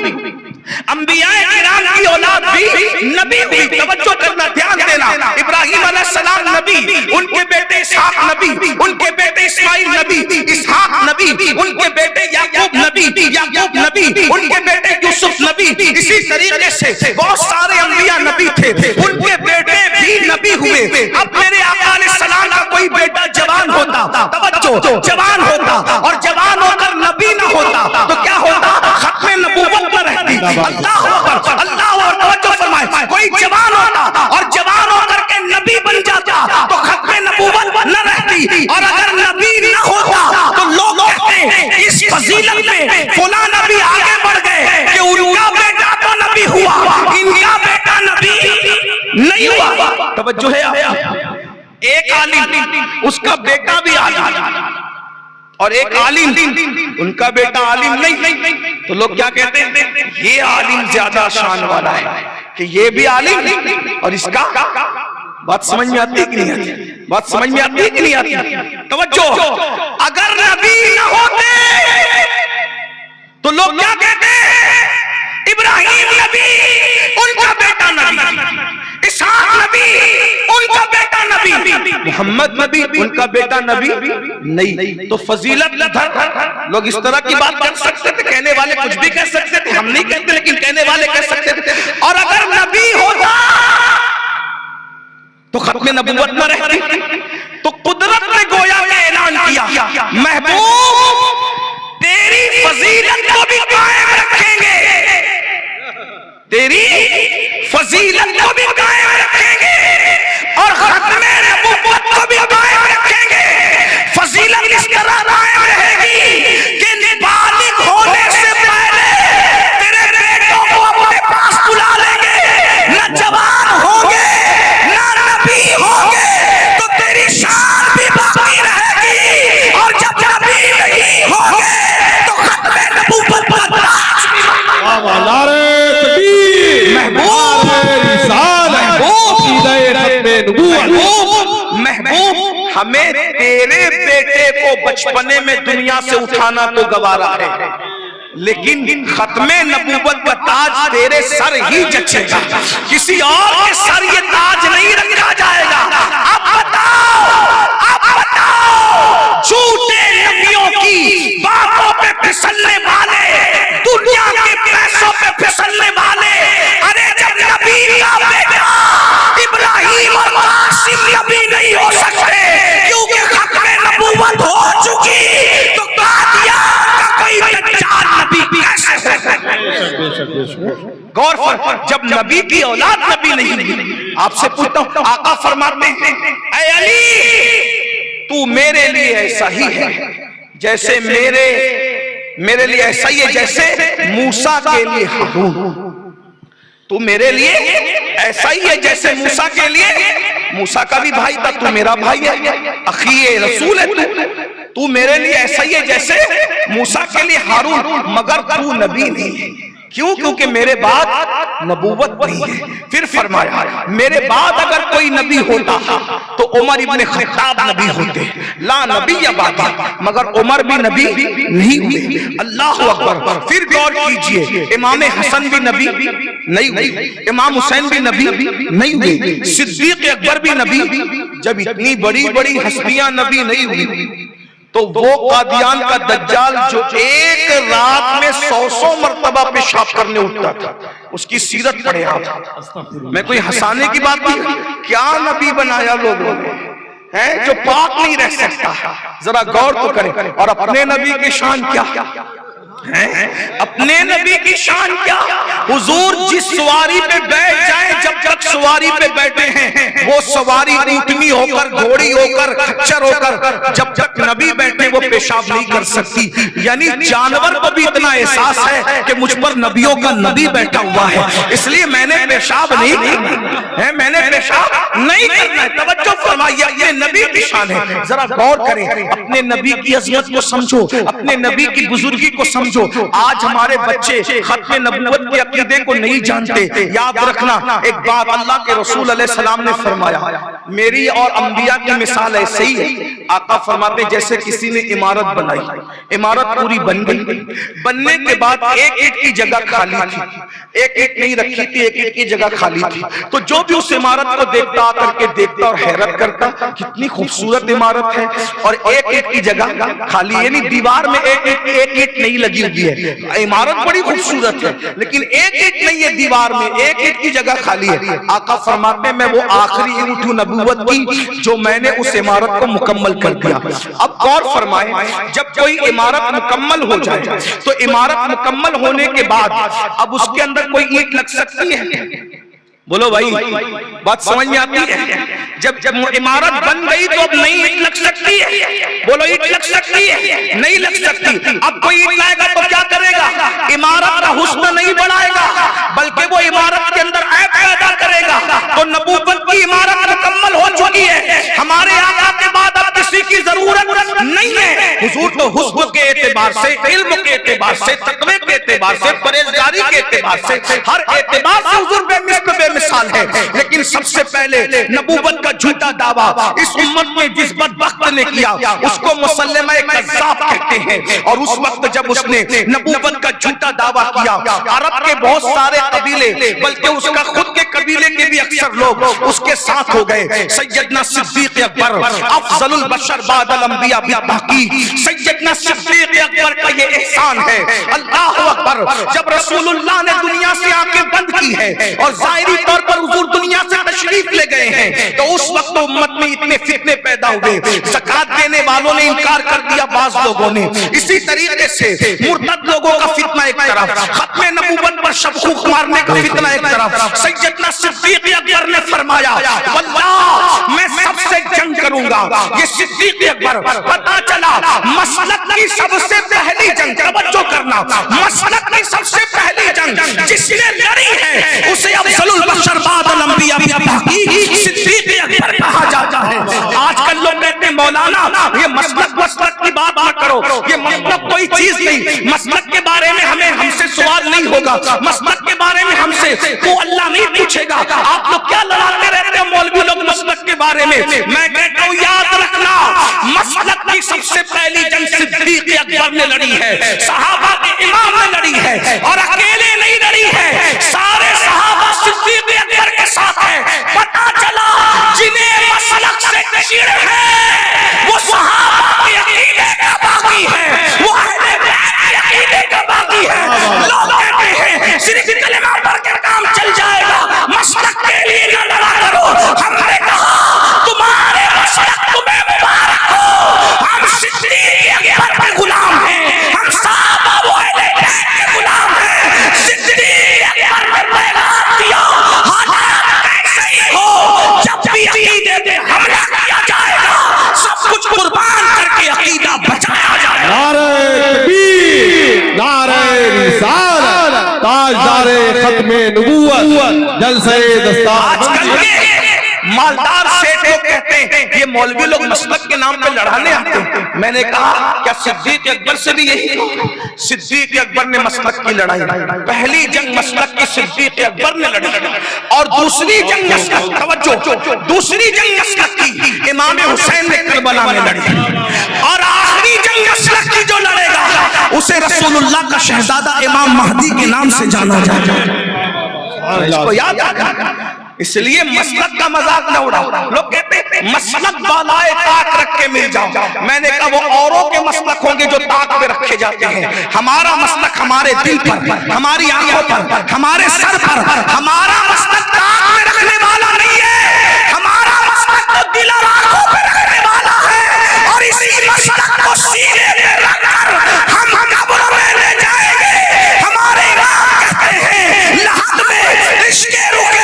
انبیاء کرام کی اولاد بھی نبی ہوئی، توجہ کرنا، دھیان دینا۔ ابراہیم علیہ السلام نبی، ان کے بیٹے اسحاق نبی، ان کے بیٹے اسماعیل نبی، اسحاق نبی، ان کے بیٹے یعقوب نبی، یعقوب نبی، ان کے بیٹے یوسف نبی، اسی طریقے سے بہت سارے انبیاء نبی تھے، ان کے بیٹے بھی نبی ہوئے۔ اب میرے آقا علیہ السلام کا کوئی بیٹا جوان ہوتا، توجہ، جوان ہوتا اور جوان ہو کر نبی نہ ہوتا تو کیا ہوتا؟ ختم نبوت نہ رہتی۔ اللہ اکبر، اللہ اکبر، توجہ فرمائے، کوئی جوان ہوتا اور جوان ہو کر کے نبی بن جاتا تو ختم نبوت نہ رہتی، اور اگر نبی نہ ہوتا تو لوگ کہتے ہیں اس فضیلت میں فلاں نبی آگے بڑھ گئے کہ ان کا بیٹا تو نبی ہوا، ان کا بیٹا نبی نہیں ہوا۔ توجہ ہے؟ ایک عالم اس کا بیٹا بھی عالم، اور ایک عالم ان کا بیٹا عالم نہیں، تو لوگ کیا کہتے ہیں؟ یہ عالم زیادہ شان والا ہے کہ یہ بھی عالم اور اس کا۔ بات سمجھ میں آتی ہے کہ نہیں آتی؟ بات سمجھ میں آتی ہے کہ نہیں آتی؟ توجہ، اگر نبی نہ ہوتے تو لوگ کیا کہتے ہیں؟ ابراہیم نبی، ان کا بیٹا نبی، اسحاق نبی، ان کا بیٹا نبی، محمد نبی، ان کا بیٹا نبی نہیں۔ تو فضیلت ادھر لوگ اس طرح کی بات کر سکتے تھے، کہنے والے کچھ بھی کہہ سکتے تھے، ہم نہیں کہتے لیکن کہنے والے کہہ سکتے تھے۔ اور اگر نبی ہوتا تو ختم نبوت نہ رہتی، تو قدرت نے گویا کہ اعلان کیا محبوب تیری فضیلت کو بھی قائم رکھیں گے، تیری فضیلت کو بھی قائم رکھیں گے، اور ختم نبوت کو بھی قائم رکھیں گے۔ فضیلت اس طرح قائم رہے گی کہ بالغ ہونے سے پہلے تیرے بیٹوں کو اپنے پاس بلا لیں گے، نہ جوان ہوں گے نہ نبی ہوں گے تو تیری شان بھی باقی رہے گی، اور جب نبی نہیں ہوں گے تو ختم نبوت پر تاج بھی محبوب محبوب ہمیں تیرے بیٹے کو بچپنے میں دنیا سے اٹھانا تو گوارا ہے، لیکن ختم نبوت کا تاج تیرے سر ہی جچے گا، کسی اور کے سر یہ تاج نہیں رکھا جائے گا۔ اب بتاؤ جھوٹے نبیوں کی باتوں پہ پھسلنے والے، دنیا کے پیسوں پہ پھسلنے والے، ارے جب نبی کا بیٹا ابراہیم اور قاسم نبی نہیں ہو سکتے کیونکہ ختم نبوت ہو چکی، تو قادیان کا کوئی دجال نبی کیسے ہو سکتا ہے؟ غور فرما، جب نبی کی اولاد نبی نہیں ہوئی، آپ سے پوچھتا ہوں، آقا فرماتے ہیں اے علی تو میرے لیے ایسا ہی ہے جیسے میرے لیے ایسا ہی ہے جیسے موسیٰ کے لیے ہارون، تو میرے لیے ایسا ہی ہے جیسے موسیٰ کے لیے، موسیٰ کا بھی بھائی تھا، تو میرا بھائی ہے، اخی رسول ہے، تو میرے لیے ایسا ہی ہے جیسے موسیٰ کے لیے ہارون، مگر تو نبی نہیں ہے، کیوں؟ کیونکہ میرے بعد نبوت نہیں ہے۔ پھر فرمایا میرے بعد اگر کوئی نبی ہوتا تو عمر ابن خطاب نبی ہوتے، لا نبی بعد، مگر عمر بھی نبی نہیں ہوئے۔ اللہ اکبر۔ پھر غور کیجئے، امام حسن بھی نبی نہیں ہوئے، امام حسین بھی نبی نہیں ہوئے، صدیق اکبر بھی نبی، جب اتنی بڑی بڑی ہستیاں نبی نہیں ہوئی تو وہ قادیان کا دجال جو ایک رات میں 100 مرتبہ پیشاب کرنے اٹھتا تھا، اس کی سیرت پڑھے آپ، میں کوئی ہنسانے کی بات نہیں، کیا نبی بنایا لوگوں نے جو پاک نہیں رہ سکتا، ذرا غور تو کریں۔ اور اپنے نبی کی شان کیا، اپنے نبی کی شان کیا، حضور جس سواری پہ بیٹھ جائیں، جب تک سواری پہ بیٹھے ہیں وہ سواری اونٹنی ہو کر، گھوڑی ہو کر، خچر ہو کر، جب تک نبی بیٹھے وہ پیشاب نہیں کر سکتی، یعنی جانور کو بھی اتنا احساس ہے کہ مجھ پر نبیوں کا نبی بیٹھا ہوا ہے، اس لیے میں نے پیشاب نہیں کرنا ہے، میں نے پیشاب نہیں کرنا ہے۔ توجہ فرمائیے، یہ نبی کی شان ہے، ذرا غور کریں، اپنے نبی کی عظمت کو سمجھو، اپنے نبی کی بزرگی کو سمجھو۔ آج ہمارے بچے ختم نبوت کے عقیدے کو نہیں جانتے۔ یاد رکھنا ایک بات اللہ کے رسول علیہ السلام نے فرمایا، میری اور انبیاء کی مثال ایسے ہی ہے، آقا فرماتے جیسے کسی نے عمارت بنائی، عمارت پوری بن گئی، بننے کے بعد ایک ایک کی جگہ خالی تھی، ایک ایک نہیں رکھی تھی، ایک ایک کی جگہ خالی تھی، تو جو بھی اس عمارت کو دیکھتا آ کر کے دیکھتا اور حیرت کرتا کتنی خوبصورت عمارت ہے، اور ایک ایک کی جگہ خالی، یعنی دیوار میں ایک ایک نہیں لگی ہوئی ہے، عمارت بڑی خوبصورت ہے لیکن ایک ایک نہیں ہے دیوار میں، ایک ایک کی جگہ خالی ہے۔ آقا فرماتے ہیں میں وہ آخری اونٹ ہوں نبوت کی جو میں نے اس عمارت کو مکمل کر دیا۔ اب غور فرمائیں، جب کوئی عمارت مکمل ہو جائے تو عمارت مکمل ہونے کے بعد اب اس کے اندر کوئی اینٹ لگ سکتی ہے؟ بولو بھائی، بات سمجھ میں آتی ہے؟ جب عمارت بن گئی تو اب نئی اینٹ لگ سکتی ہے؟ بولو اینٹ لگ سکتی ہے؟ نہیں لگ سکتی۔ اب کوئی اینٹ لائے گا تو کیا کرے گا؟ عمارت کا حسن نہیں بڑھائے گا بلکہ وہ عمارت کے اندر عیب پیدا کرے گا۔ تو نبوت کی عمارت مکمل ہو چکی ہے، ہمارے آقا کے بعد اب کسی کی ضرورت نہیں ہے۔ حضور تو حسن کے اعتبار سے، علم کے اعتبار سے، تقوی کے اعتبار سے، پرہیزگاری کے اعتبار سے، ہر اعتبار سے حضور بے مثال ہے، لیکن سب سے پہلے نبوت کا جھوٹا دعویٰ اس امت میں جس بدبخت نے کیا اس کو مسلمہ کذاب کہتے ہیں، اور اس وقت جب اس نے نبوت کا جھوٹا دعویٰ کیا عرب کے بہت سارے قبیلے بلکہ اس کا خود کے قبیلے کے بھی اکثر لوگ اس کے ساتھ ہو گئے۔ سیدنا صدیق اکبر افضل البشر بعد الانبیاء بالتحقیق، سیدنا صدیق اکبر کا یہ احسان ہے۔ اللہ اکبر، جب رسول اللہ نے دنیا سے آنکھیں بند کی ہے اور ظاہری طور پر حضور دنیا سے تشریف لے گئے ہیں تو اس وقت امت میں اتنے فتنے پیدا ہوئے، زکات دینے والوں نے انکار کر دیا بعض لوگوں نے، اسی طریقے سے مرتد لوگوں کا فتنہ ایک طرف، ختم نبوت پر شبخوخ مارنے کا فتنہ ایک طرف۔ سیدنا صدیق اکبر نے فرمایا واللہ میں سب سے جنگ کروں گا۔ یہ صدیق اکبر، پتہ چلا مسلک کی سب سے پہلی جنگ، توجہ کرنا، مسلک کی سب سے پہلی جنگ جس نے لڑی ہے اسے افضل البشر بعد الانبیاء بالتحقیق صدیق اکبر کہا جاتا ہے۔ آج کل لوگ کہتے ہیں مولانا یہ مسلک کی بات نہ کرو، یہ مسلک کوئی چیز نہیں، مسلک کے بارے میں ہم سے سوال نہیں ہوگا، مسلک کے بارے میں ہم سے وہ اللہ نہیں پوچھے گا۔ آپ لوگ کیا لڑاتے رہتے ہیں مولوی لوگ مسلک کے بارے میں میں کہتا ہوں یاد رکھنا، مسلک کی سب سے پہلی جنگ صدیق اکبر نے لڑی ہے، صحابہ کے امام نے لڑی ہے، اور اکیلے نہیں لڑی ہے، سارے صحابہ صدیق اکبر کے ساتھ ہیں۔ پتہ چلا جنہیں مسلک سے چڑ ہے وہ صحابہ کے عقیدے کا باغی ہے، وہ اہل بیت کے عقیدے کا باغی ہے۔ لوگ کہتے ہیں صرف کلمہ پڑھ کے کام چل جائے گا، مسلک کے لیے نہ لڑا کرو۔ ہم نے کہا تمہارے مسلک تمہیں مبارک ہو، ہم صدیق اکبر کے غلام ہیں، ہم صحابہ و اہل بیت کے غلام ہیں۔ صدیق اکبر نے پیغام دیا حالات کیسے ہی ہو، جب بھی عقیدے پہ حملہ کیا جائے گا سب کچھ قربان کر کے عقیدہ بچایا جائے گا۔ نعرہ تکبیر، نعرہ رسالت، تاجدار ختم نبوت، جلسہ دستار۔ آج کل کے مالدار سیٹ لوگ کہتے ہیں یہ مولوی لوگ مسلک کے نام پہ لڑانے آتے ہیں۔ میں نے کہا کیا صدیق اکبر سے بھی یہی ہوا؟ صدیق اکبر نے مسلک کی لڑائی، پہلی جنگ مسلک کی صدیق اکبر نے لڑی، اور دوسری جنگ مسلک، توجہ، دوسری جنگ مسلک کی امام حسین نے کربلا میں لڑی، اور آخری جنگ مسلک کی جو لڑے گا اسے رسول اللہ کا شہزادہ امام مہدی کے نام سے جانا جائے گا۔ اس کو یاد رکھنا، اس لیے مسلک کا مذاق نہ اڑاؤ۔ لوگ کہتے ہیں مسلک بالائے طاق رکھ کے مل جاؤ، میں نے کہا وہ اوروں کے مسلک ہوں گے جو طاق پہ رکھے جاتے ہیں، ہمارا مسلک ہمارے دل پر، ہماری آنکھوں پر، ہمارے سر پر، ہمارا مسلک طاق پہ رکھنے والا نہیں ہے، ہمارا مسلک تو دل اور آنکھوں پہ رکھنے والا ہے، اور اسی مسلک کو سینے پہ رکھ کر ہم قبر میں لے جائیں گے۔ ہمارے امام کہتے ہیں لحد میں عشق رکے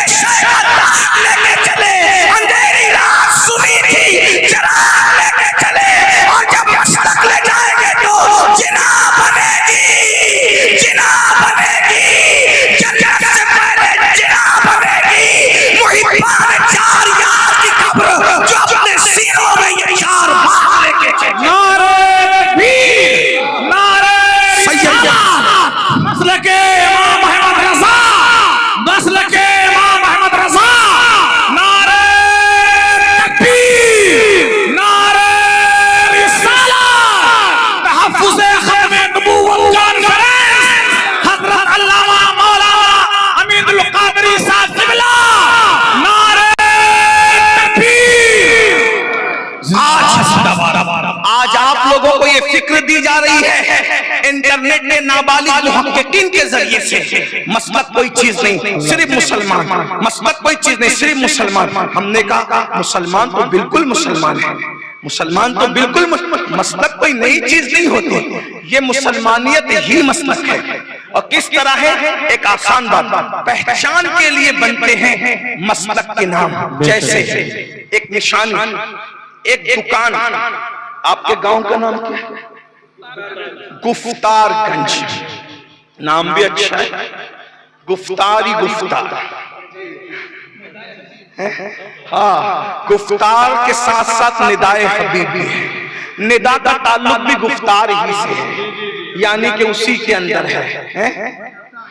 لے کے چلے، اندھیری رات سنی تھی چراغ لے کے چلے، اور جب مسلک لے جائیں گے تو جنا بنے گی، جنا بنے گی، جنت سے پہلے جنا بنے گی۔ محبان چار یار کی قبر جو اپنے سینوں میں یہ چار باہر لے کے چلے۔ نعرہ تکبیر، نعرہ رسالت، مسلک امام احمد رضا، مسلک امام احمد رضا، نعرہ تکبیر، نعرہ رسالت، تحفظ ختم نبوت کانفرنس، حضرت علامہ مولانا امین القادری صاحب قبلہ، نعرہ تکبیر۔ آج آپ لوگوں کو یہ فکر دی جا رہی ہے انٹرنیٹ نے نابالغ محققین کے ذریعے سے، مسلک کوئی چیز نہیں صرف مسلمان، مسلک کوئی چیز نہیں صرف مسلمان۔ ہم نے کہا مسلمان تو بالکل مسلمان ہے، مسلمان تو بالکل مسلک کوئی نئی چیز نہیں ہوتی، یہ مسلمانیت ہی مسلک ہے۔ اور کس طرح ہے؟ ایک آسان بات، پہچان کے لیے بنتے ہیں مسلک کے نام، جیسے ایک نشانی، ایک دکان۔ آپ کے گاؤں کا نام کیا ہے؟ گفتار گنج، نام بھی اچھا ہے، گفتاری گفتار، ہاں گفتار کے ساتھ ساتھ ندائے حبیب بھی ہے، ندا کا تعلق بھی گفتار ہی سے ہے، یعنی کہ اسی کے اندر ہے۔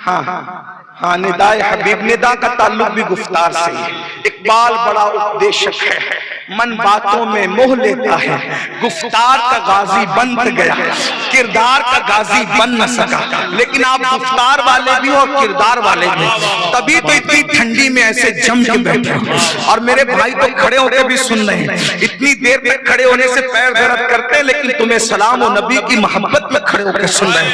ہاں ندائے حبیب، ندا کا تعلق بھی گفتار سے ہے۔ اقبال بڑا اپدیشک ہے، من باتوں میں موہ لیتا ہے، گفتار کا غازی بن گیا، کردار کا غازی بن نہ سکا۔ لیکن آپ گفتار والے بھی اور کردار والے بھی، تبھی تو اتنی ٹھنڈی میں ایسے جم کے بیٹھے ہو، اور میرے بھائی تو کھڑے ہو کے بھی سن رہے ہیں، اتنی دیر تک کھڑے ہونے سے پیر درد کرتے ہیں، لیکن تمہیں سلام و نبی کی محبت میں کھڑے ہو کے سن رہے ہیں۔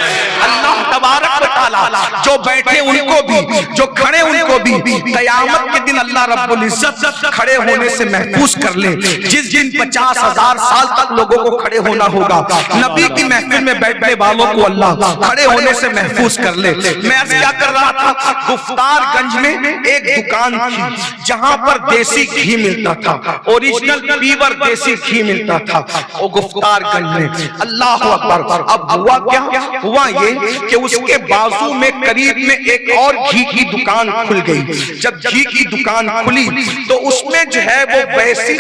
اللہ تبارک و تعالی جو بیٹھے ان کو بھی، جو کھڑے ان کو بھی، قیامت کے دن اللہ رب العزت کھڑے ہونے سے محفوظ کر لے۔ جس دن 50,000 سال تک لوگوں کو کھڑے ہونا ہوگا، نبی کی محفل میں بیٹھنے والوں کو اللہ کھڑے ہونے سے محفوظ کر لے۔ میں عرض کیا کر رہا تھا، گفتار گنج میں ایک دکان تھی جہاں پر دیسی گھی ملتا تھا، اوریجنل پیور دیسی گھی ملتا تھا، وہ گفتار گنج میں۔ اللہ اکبر۔ اب ہوا کیا؟ ہوا یہ کہ اس کے بازو میں قریب میں ایک اور گھی کی دکان کھل گئی۔ جب گھی کی دکان کھلی تو اس میں جو ہے وہ ویسی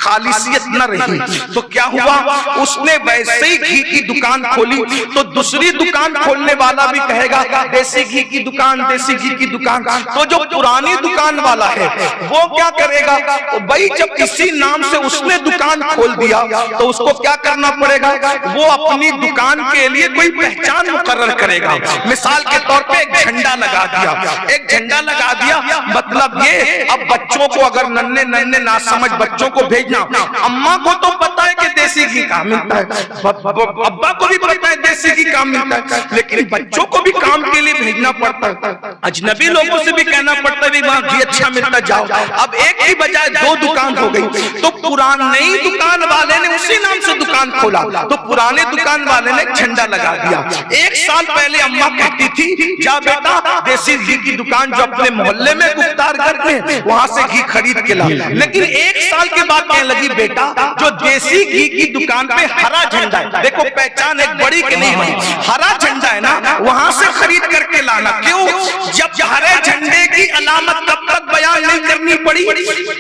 خالصیت نہ رہی تو کیا ہوا، اس نے ویسے ہی گھی کی دکان کھولی تو دوسری دکان کھولنے والا بھی کہے گا دیسی گھی کی دکان، دیسی گھی کی دکان۔ تو جو پرانی دکان والا ہے وہ کیا کرے گا، بھائی جب اسی نام سے اس نے دکان کھول دیا تو اس کو کیا کرنا پڑے گا، وہ اپنی دکان کے لیے کوئی پہچان مقرر کرے گا۔ مثال کے طور پہ ایک جھنڈا لگا دیا، ایک جھنڈا لگا دیا، مطلب یہ اب بچوں کو اگر ننھے ننھے ناسمجھ بچوں کو بھیجنا، اماں کو تو پتا ہے کہ دیسی گھی کہاں ملتا ہے، ابا کو بھی پتا ہے دیسی گھی کہاں ملتا ہے، لیکن بچوں کو بھی کام کے لیے بھیجنا پڑتا ہے، اجنبی لوگوں سے بھی کہنا پڑتا ہے وہاں گھی اچھا ملتا جاؤ۔ اب ایک کی بجائے دو دکان ہو گئی تو پرانی دکان والے نے اسی نام سے دکان کھولا تو پرانے دکان والے نے جھنڈا لگا دیا۔ ایک سال پہلے اماں کہتی تھی جا بیٹا دیسی گھی کی دکان جو اپنے محلے میں گفتار کرتے ہیں وہاں سے گھی خرید کے لا، لیکن ایک سال کے بعد کہنے لگی بیٹا جو دیسی گھی کی دکان پہ ہرا جھنڈا ہے، دیکھو پہچان ایک بڑی کہ نہیں بڑی، ہرا جھنڈا ہے نا وہاں سے خرید کر کے لانا۔ کیوں؟ جب ہرے جھنڈے کی علامت کب تک بیان نہیں کرنی پڑی،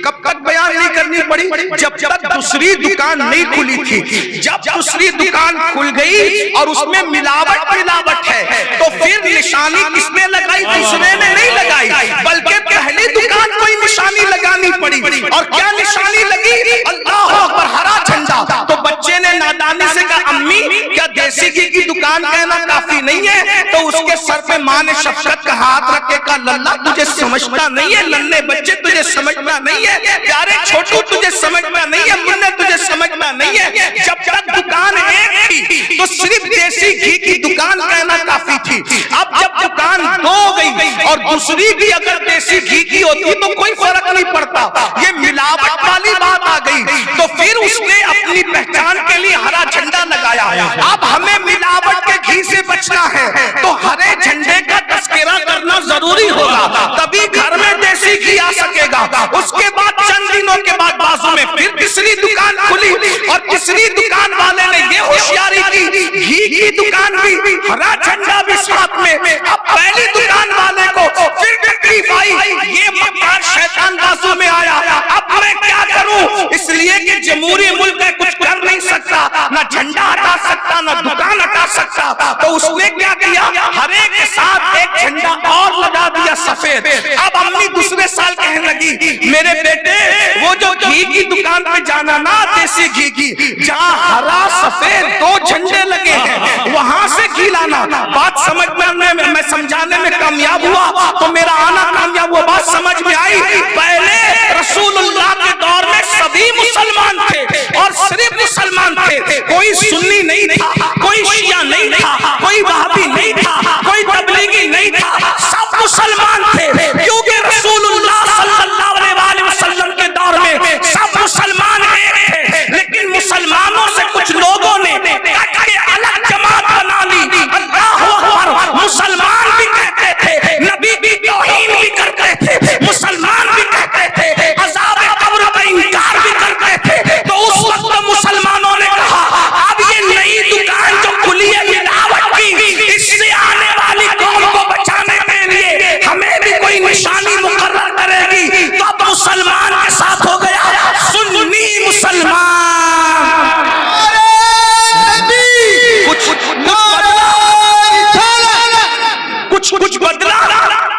کب تک بیان نہیں کرنی پڑی، جب تک دوسری دکان نہیں کھلی تھی۔ جب دوسری دکان کھل گئی اور اس میں ملاوٹ ہے تو پھر نشانی کس نے لگائی، دوسرے نے نہیں لگائی بلکہ پہلی دکان کو ہی نشانی لگانی پڑی۔ اور کیا نشانی لگی، اللہ اکبر، ہرا جھنڈا۔ تو بچے نے نادانی سے کہا امی کیا دیسی گھی کی دکان کہنا کافی نہیں ہے؟ تو اس کے سر پہ ماں نے شفقت کا ہاتھ رکھ کے کہا للہ تجھے سمجھتا نہیں ہے، ننھے بچے تجھے سمجھتا نہیں ہے، پیارے چھوٹو تجھے سمجھتا نہیں ہے، منہ تجھے سمجھتا نہیں ہے، جب تک دکان ایک تھی تو صرف دیسی گھی کی دکان کہنا کافی تھی، اب جب دکان دو ہو گئی اور دوسری بھی اگر دیسی گھی کی ہوتی تو کوئی فرق نہیں پڑتا، یہ ملاوٹ والی بات آ گئی تو پھر اس نے اپنی پہچان کے لیے ہرا جھنڈا لگایا۔ اب ہمیں ملاوٹ کے گھی سے بچنا ہے تو ہرے جھنڈے کا تذکرہ کرنا ضروری ہوگا، تبھی گھر میں دیسی گھی آ سکے گا۔ اس کے بعد چند دنوں کے بعد بازو میں پھر تیسری دکان کھلی اور تیسری دکان والے نے یہ ہوشیاری کی گھی کی دکان بھی ہرا جھنڈا بھی ساتھ میں۔ اب پہلی دکان والے کو پھر تکلیف آئی، یہ مکار شیطان بازو میں آیا، اب میں کیا کروں، اس لیے کہ جمہوری ملک ہے کچھ کر نہیں سکتا، نہ جھنڈا ہٹا سکتا نہ دکان ہٹا سکتا، تو اس نے کیا کیا، ہر ایک کے ساتھ ایک جھنڈا اور لگا دیا سفید۔ اب امی دوسرے سال کہنے لگی میرے بیٹے وہ جو گھی کی دکان پہ جانا نا دیسی گھی کی، جہاں ہرا سفید دو جھنڈے لگے ہیں وہاں سے گھی لانا۔ بات سمجھنے میں سمجھانے میں کامیاب ہوا تو میرا آنا کامیاب ہوا، بات سمجھ میں آئی۔ پہلے رسول اللہ کے دور میں سبھی مسلمان تھے اور صرف مسلمان تھے، کوئی سنی نہیں تھا، کوئی شیعہ نہیں تھا، کوئی وہابی نہیں تھا، کوئی تبلیغی نہیں تھا، سب مسلمان تھے، کیونکہ رسول اللہ صلی اللہ علیہ وسلم کے دور میں سب مسلمان ایک تھے، لیکن مسلمانوں سے کچھ لوگوں نے الگ جماعت بنا لی۔ اللہ اکبر، مسلمان بھی کہتے تھے نبی کی توہین بھی کرتے تھے، مسلمان بھی کہتے تھے عذاب قبر کا انکار بھی کرتے تھے، تو اس وقت مسلمانوں نے کہا اب یہ نئی دکان جو کھلی ہے ملاوٹ کی، اس سے آنے والی قوم کو بچانے کے لیے ہمیں بھی کوئی نشانی مقرر کرے گی، تو اب مسلمان کے ساتھ ہو گیا سنی مسلمان۔ کچھ بدلا،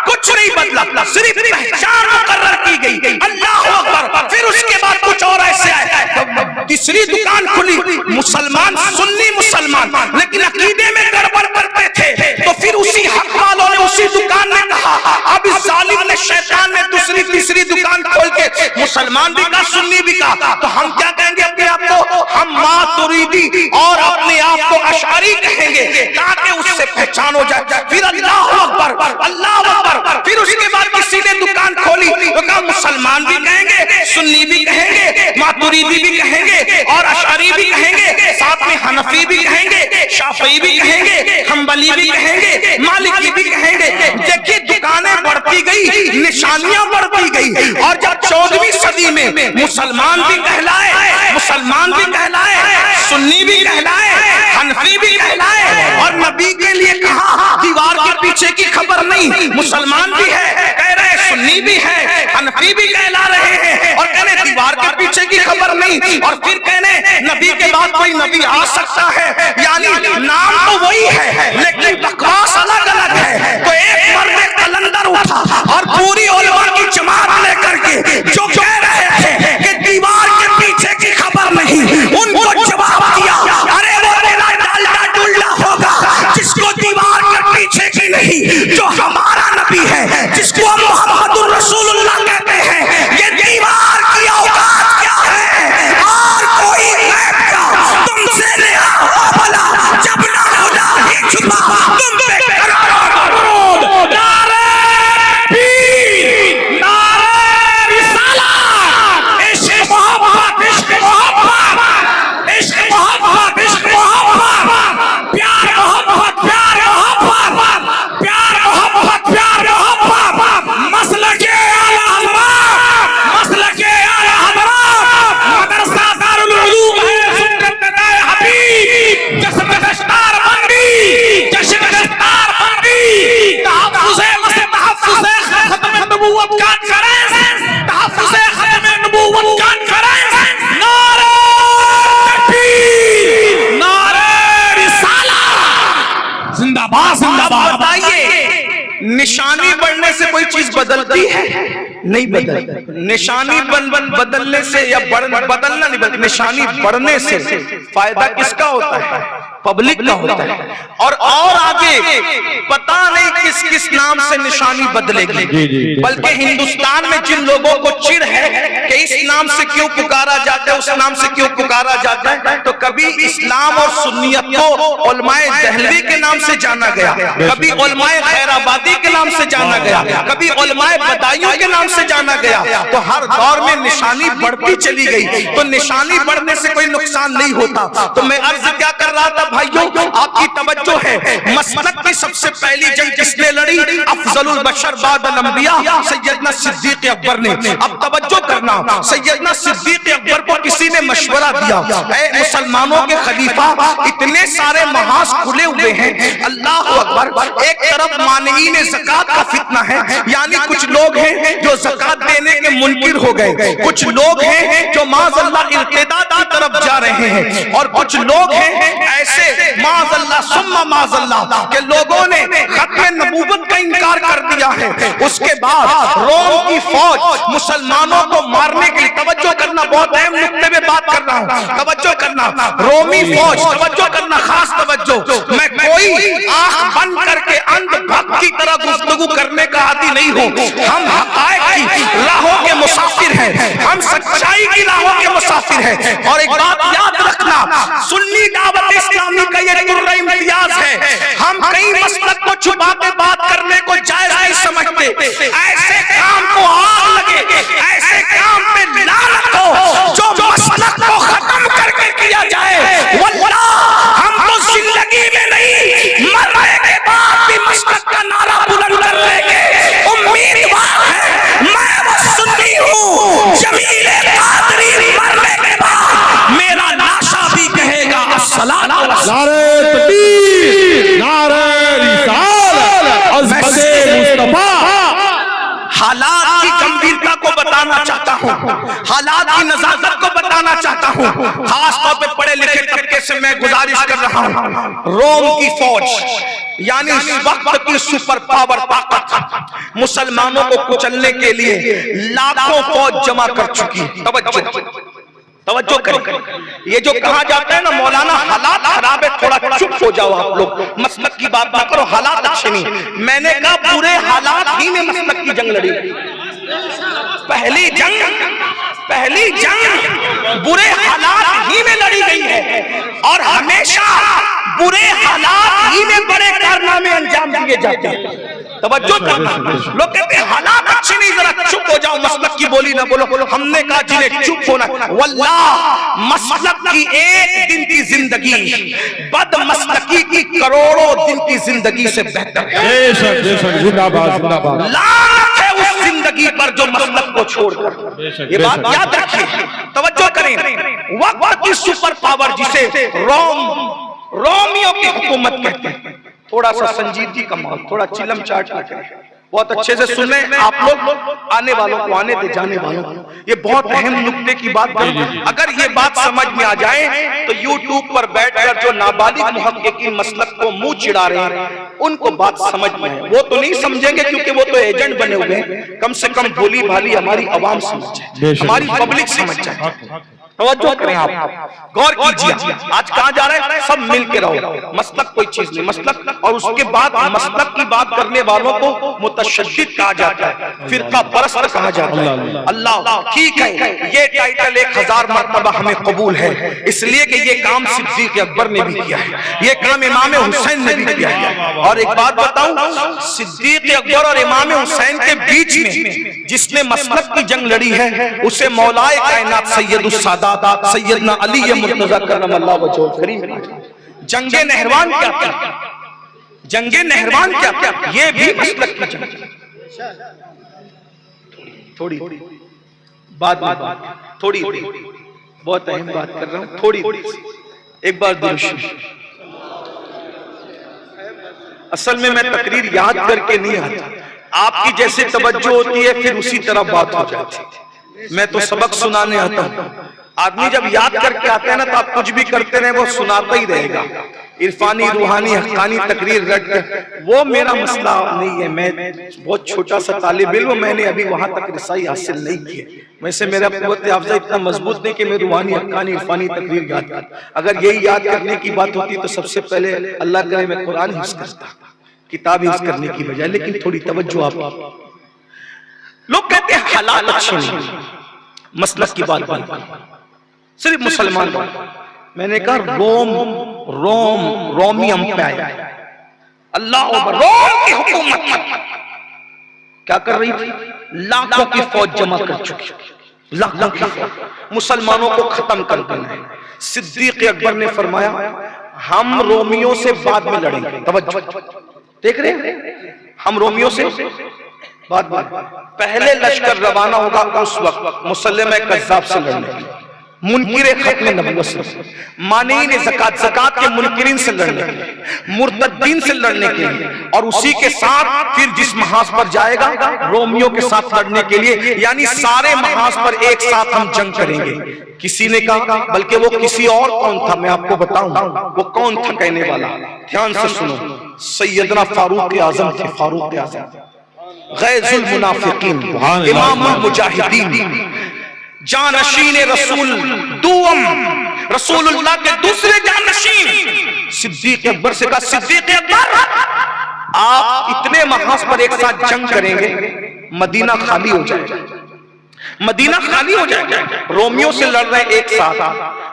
کچھ نہیں بدلا، صرف پہچان مقرر کی گئی۔ اللہ اکبر، پھر اس کے بعد کچھ اور ایسے آئے، تیسری دکان کھلی، مسلمان سنی مسلمان لیکن عقیدے میں گڑبڑ کرتے تھے، تو پھر اسی حق والوں نے اسی دکان نے کہا اب اس ظالم نے شیطان نے دوسری تیسری دکان کھول کے مسلمان بھی کہا سنی بھی کہا، تو ہم کیا کہیں گے اپنے آپ کو، ہم ماتریدی اور اپنے آپ کو اشعری کہیں گے تاکہ اس سے پہچان ہو جائے۔ پھر اللہ اکبر، اللہ اکبر، پھر اس کے بعد کسی نے دکان کھولی تو کہا مسلمان بھی کہیں گے، سنی بھی کہیں گے، ماتریدی بھی کہیں گے اور اشعری بھی کہیں گے، ساتھ میں حنفی بھی کہیں گے، شافعی بھی کہیں گے، حنبلی بھی کہیں گے، مالکی بھی کہیں گے۔ دیکھیے دکانیں بڑھتی گئی، نشانیاں بڑھتی گئی، اور جب 14ویں صدی میں مسلمان بھی کہلائے، مسلمان بھی کہلائے، سنی بھی کہلائے، حنفی بھی کہلائے، اور نبی کے لیے کہا دیوار کے پیچھے کی خبر نہیں، مسلمان بھی ہے، کہہ رہے سنی بھی ہے، حنفی بھی کہلا رہے ہیں اور کہہ رہے دیوار کے پیچھے کی خبر نہیں نہیں، اور پھر کہنے نبی کے بعد کوئی نبی آ سکتا ہے، یعنی نام تو وہی ہے لیکن بکواس الگ الگ ہے۔ تو ایک مرد قلندر اٹھا اور پوری علماء کی جماعت لے کر کے جو کہہ رہے تھے کہ دیوار کے پیچھے کی خبر نہیں، ان کو جواب دیا، ارے وہ میرا ڈالڈا ڈلڈا ہوگا جس کو دیوار کے پیچھے کی نہیں، جو ہمارا نبی ہے، جس کو محمد الرسول اللہ کہتے ہیں، یہ دیوار کی اوقات کیا ہے، اور کوئی غیب کا تم سے نیا ہو بلا، جب نہ خدا ہی چھپا تم پہ درود، نعرہ پیر، نعرہ رسالت، عشق محبت، عشق محبت، عشق محبت، عشق محبت، پیار محبت، پیار محبت، پیار محبت، پیار محبت، مسلک اعلی حضرات، مسلک اعلی حضرات، مدرسہ دارالعلوم ہے سنت ندائے حبیب، جشن دستار بندی، جشن دستار بندی، تحفظ ختم نبوت کانفرنس، تحفظ ختم نبوت کانفرنس، نعرہ تکبیر، نعرہ رسالت، زندہ باد، زندہ باد۔ بتائیے نشانی بڑھنے سے کوئی چیز بدلتی ہے؟ نہیں بدلتی۔ نشانی بدلنے سے یا بدلنا نہیں بلکہ نشانی بڑھنے سے فائدہ کس کا ہوتا ہے؟ پبلک کا ہوتا ہے۔ اور آگے پتہ نہیں کس کس نام سے نشانی بدلے گی، بلکہ ہندوستان میں جن لوگوں کو چڑ ہے کہ اس نام سے کیوں پکارا جاتا ہے، اس نام سے کیوں پکارا جاتا ہے، تو کبھی اسلام اور سنیت کو علماء دہلوی کے نام سے جانا گیا، کبھی علماء خیر آبادی کے نام سے جانا گیا، کبھی علماء بدایوں کے نام سے جانا گیا، تو ہر دور میں نشانی بڑھتی چلی گئی۔ تو نشانی بڑھنے سے کوئی نقصان نہیں ہوتا۔ تو میں عرض کیا کر رہا تھا بھائیوں، آپ کی توجہ ہے، مسلک کی سب سے پہلی جنگ کس نے لڑی؟ افضل البشر بعد الانبیاء سیدنا صدیق اکبر نے۔ اب توجہ کرنا، سیدنا صدیق اکبر کو کسی نے مشورہ دیا، اے مسلمانوں کے خلیفہ، اتنے سارے محاذ کھلے ہوئے ہیں، اللہ اکبر، ایک طرف مانعین زکوٰۃ کا فتنہ ہے، یعنی کچھ لوگ ہیں جو زکوٰۃ دینے کے منکر ہو گئے، کچھ لوگ ہیں جو معاذ اللہ ارتداد کی طرف جا رہے ہیں، اور کچھ لوگ ہیں ایسے معاذ اللہ ثم معاذ اللہ کہ لوگوں نے ختم نبوت کا انکار کر دیا ہے۔ اس کے بعد روم کی فوج مسلمانوں کو مارنے کے لیے، توجہ کرنا، بہت اہم نقطے پہ بات کر رہا ہوں، توجہ کرنا، رومی فوج، توجہ کرنا، خاص توجہ، میں کوئی آنکھ بند کر کے اندھ بھکت کی طرح گفتگو کرنے کا عادی نہیں ہوں، ہم حقائق کی راہوں کے مسافر ہیں، ہم سچائی کی راہوں کے مسافر ہیں۔ اور ایک بات یاد رکھنا، سنی دعوت اسلامی کا یہ درجہ امتیاز ہے، ہم کئی مسلک کو چھپا کے بات کرنے کو جائز نہیں سمجھتے، ایسے کام کو آگ لگے، ایسے کام پہ لعنت ہو جو مسلک کو ختم کر کے کیا جائے، واللہ ہم تو زندگی میں نہیں، مرنے کے بعد بھی مسلک کا نعرہ بلند کرنے کے امیدوار ہیں۔ میں وہ سنی ہوں، جمیل قادری مرنے کے بعد میرا لاشا بھی کہے گا الصلاۃ نعرہ تکبیر، نعرہ رسالت، عظمت مصطفیٰ۔ حالات کی گمبھیرتا کو بتانا چاہتا ہوں، حالات کی نزاکت کو بتانا چاہتا ہوں، خاص طور پہ پڑھے لکھے طبقے سے میں گزارش کر رہا ہوں۔ روم کی فوج یعنی اس وقت کی سپر پاور طاقت مسلمانوں کو کچلنے کے لیے لاکھوں فوج جمع کر چکی۔ توجہ کریں، یہ جو کہا جاتا ہے نا مولانا حالات خراب ہے، تھوڑا چپ ہو جاؤ آپ لوگ، مسلک کی بات نہ کرو، حالات اچھے نہیں۔ میں نے کہا برے حالات ہی میں مسلک کی جنگ لڑی، پہلی جنگ برے حالات ہی میں لڑی گئی ہے، اور ہمیشہ برے حالات ہی میں بڑے کارنامے انجام دیے جاتے ہیں۔ توجہ کرنا، لوگ کہتے ہیں حالات اچھے نہیں، ذرا چپ ہو جاؤ، مسلک کی بولی نہ بولو۔ ہم نے کہا جنہیں چپ ہونا، واللہ مسلک کی ایک دن کی زندگی بد مسلکی کی کروڑوں دن کی زندگی سے بہتر ہے۔ بے شک بے شک، زندہ باد زندہ باد۔ لعنت ہے اس زندگی پر جو مسلک کو چھوڑ کر، یہ بات یاد رکھیے، توجہ کریں، وقت کی سپر پاور جسے رومیوں کی حکومت کہتے ہیں، تھوڑا سا سنجیدگی کا ماحول، تھوڑا چلم چاٹ نہ کریں، بہت اچھے سے سن لیں آپ لوگ، آنے والوں کو آنے دے، جانے والوں کو، یہ بہت اہم نکتے کی بات کریں۔ اگر یہ بات سمجھ میں آ جائے تو یوٹیوب پر بیٹھ کر جو نابالغ محققین مسلک کو منہ چڑھا رہے ہیں ان کو بات سمجھ میں ہے، وہ تو نہیں سمجھیں گے کیونکہ وہ تو ایجنٹ بنے ہوئے ہیں، کم سے کم بھولی بھالی ہماری عوام سمجھ جائے، ہماری پبلک سمجھ جائے۔ توجہ کریں آپ، غور کیجئے، آج کہاں جا رہے ہیں؟ سب مل کے رہو، مسلک کوئی چیز نہیں، مسلک، اور اس کے بعد مسلک کی بات کرنے والوں کو متشدد کہا جاتا ہے، فرقہ پرست کہا جاتا ہے۔ اللہ ٹھیک ہے، یہ ٹائٹل 1000 مرتبہ ہمیں قبول ہے، اس لیے کہ یہ کام صدیق اکبر نے بھی کیا ہے، یہ کام امام حسین نے بھی کیا ہے۔ اور ایک بات بتاؤں، صدیق اکبر اور امام حسین کے بیچ میں جس نے مسلک کی جنگ لڑی ہے اسے مولائے کائنات سید السادات سیدنا علی مرتضی کرم اللہ وجہہ الکریم۔ جنگ نہروان کیا کیا؟ جنگ نہروان کیا کیا؟ یہ بھی مسلک کی جنگ۔ تھوڑی بات تھوڑی بہت اہم بات کر رہا ہوں، تھوڑی ایک بار درود۔ اصل میں تقریر یاد کر کے نہیں آتا، آپ کی جیسے توجہ ہوتی ہے پھر اسی طرح بات ہو جاتی۔ میں تو سبق سنانے آتا ہوں، آدمی جب یاد کر کے آتا ہے نا تو آپ کچھ بھی کرتے رہے وہ سناتا ہی رہے گا، عرفانی روحانی حقانی تقریر رٹ کر، وہ میرا مسئلہ نہیں ہے۔ میں بہت چھوٹا سا طالب علم، میں نے ابھی وہاں تک رسائی حاصل نہیں کی، ویسے میرا قوت حافظہ اتنا مضبوط نہیں کہ میں روحانی حقانی عرفانی تقریر یاد کرتا۔ اگر یہی یاد کرنے کی بات ہوتی تو سب سے پہلے اللہ کرے میں قرآن حفظ کرتا، کتاب حفظ کرنے کی بجائے۔ لیکن تھوڑی توجہ آپ، لوگ کہتے ہیں حالات اچھے نہیں، مسلک کی بات بات صرف مسلمان، میں نے کہا رومی امپائر، اللہ اکبر، روم کی حکومت کیا کر رہی تھی؟ لاکھوں کی فوج جمع کر چکی، لاکھوں کی فوج، مسلمانوں کو ختم کر دینا ہے۔ صدیق اکبر نے فرمایا ہم رومیوں سے بعد میں لڑیں گے، توجہ دیکھ رہے ہیں، ہم رومیوں سے بعد میں، پہلے لشکر روانہ ہوگا اس وقت مسلمہ کذاب سے لڑنے کے، منکر ختم نبوت سے، مانعین زکات کے منکرین سے لڑنے کے لیے، مرتدین سے لڑنے کے لیے، اور اسی کے ساتھ پھر جس محاذ پر جائے گا رومیوں کے ساتھ لڑنے کے لیے، یعنی سارے محاذ پر ایک ساتھ ہم جنگ کریں گے۔ کسی نے کہا، بلکہ وہ کسی اور کون تھا میں آپ کو بتاؤں وہ کون تھا کہنے والا، دھیان سے سنو، سیدنا فاروق اعظم تھے، فاروق اعظم، غیظ المنافقین، امام المجاہدین، جانشین رسول دوم، رسول اللہ کے دوسرے جانشین۔ صدیق اکبر سے کہا صدیق اکبر آپ اتنے محاذ پر ایک ساتھ جنگ کریں گے مدینہ خالی ہو جائے گا، مدینہ خالی ہو جائے گا، رومیوں سے لڑ رہے ہیں ایک ساتھ،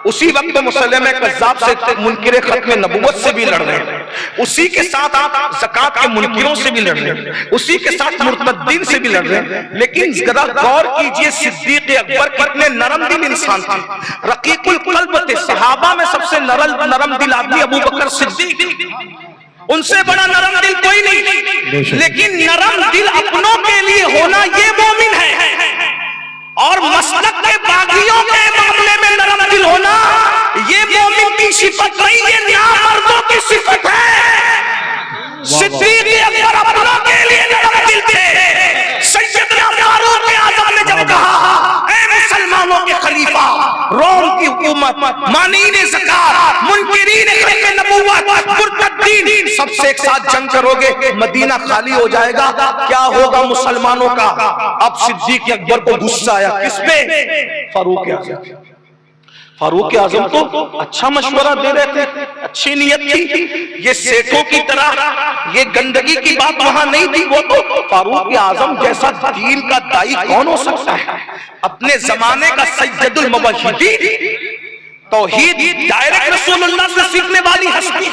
اسی وقت مسلمہ کذاب سے منکر ختم نبوت سے بھی لڑ رہے ہیں، اسی کے ساتھ آپ زکات کے منکروں سے بھی لڑ رہے ہیں، اسی کے ساتھ مرتدین سے بھی لڑ رہے ہیں۔ لیکن ذرا غور کیجئے صدیق اکبر کتنے نرم دل انسان تھے، رقیق القلب تھے، صحابہ میں سب سے نرم دل آدمی ابو بکر صدیق، ان سے بڑا نرم دل کوئی نہیں، لیکن نرم دل اپنوں کے لیے ہونا یہ مومن ہے، اور مسلک کے باغیوں کے معاملے میں نرم دل ہونا یہ مومن کی صفت نہیں، یہ نامردوں کی صفت ہے۔ صدیق اکبر اپنوں کے لیے نرم دل تھے۔ سیدنا فاروق اعظم نے جب کہا اے مسلمانوں کے خلیفہ، روم کی حکومت، مانعین زکات، منکرین ختم نبوت، مرتدین سب سے ایک ساتھ جنگ کرو گے مدینہ خالی ہو جائے گا، کیا ہوگا مسلمانوں کا؟ اب صدیق اکبر کو غصہ آیا، کس پہ؟ فاروق اعظم۔ فاروق اعظم تو اچھا مشورہ دے رہے تھے، اچھی نیت تھی، یہ سیٹوں کی طرح یہ گندگی کی بات وہاں نہیں تھی، وہ تو فاروق اعظم جیسا دین کا دائی کون ہو سکتا ہے، اپنے زمانے کا سید الموحدین، توحید ڈائریکٹ رسول اللہ سے سیکھنے والی ہستی،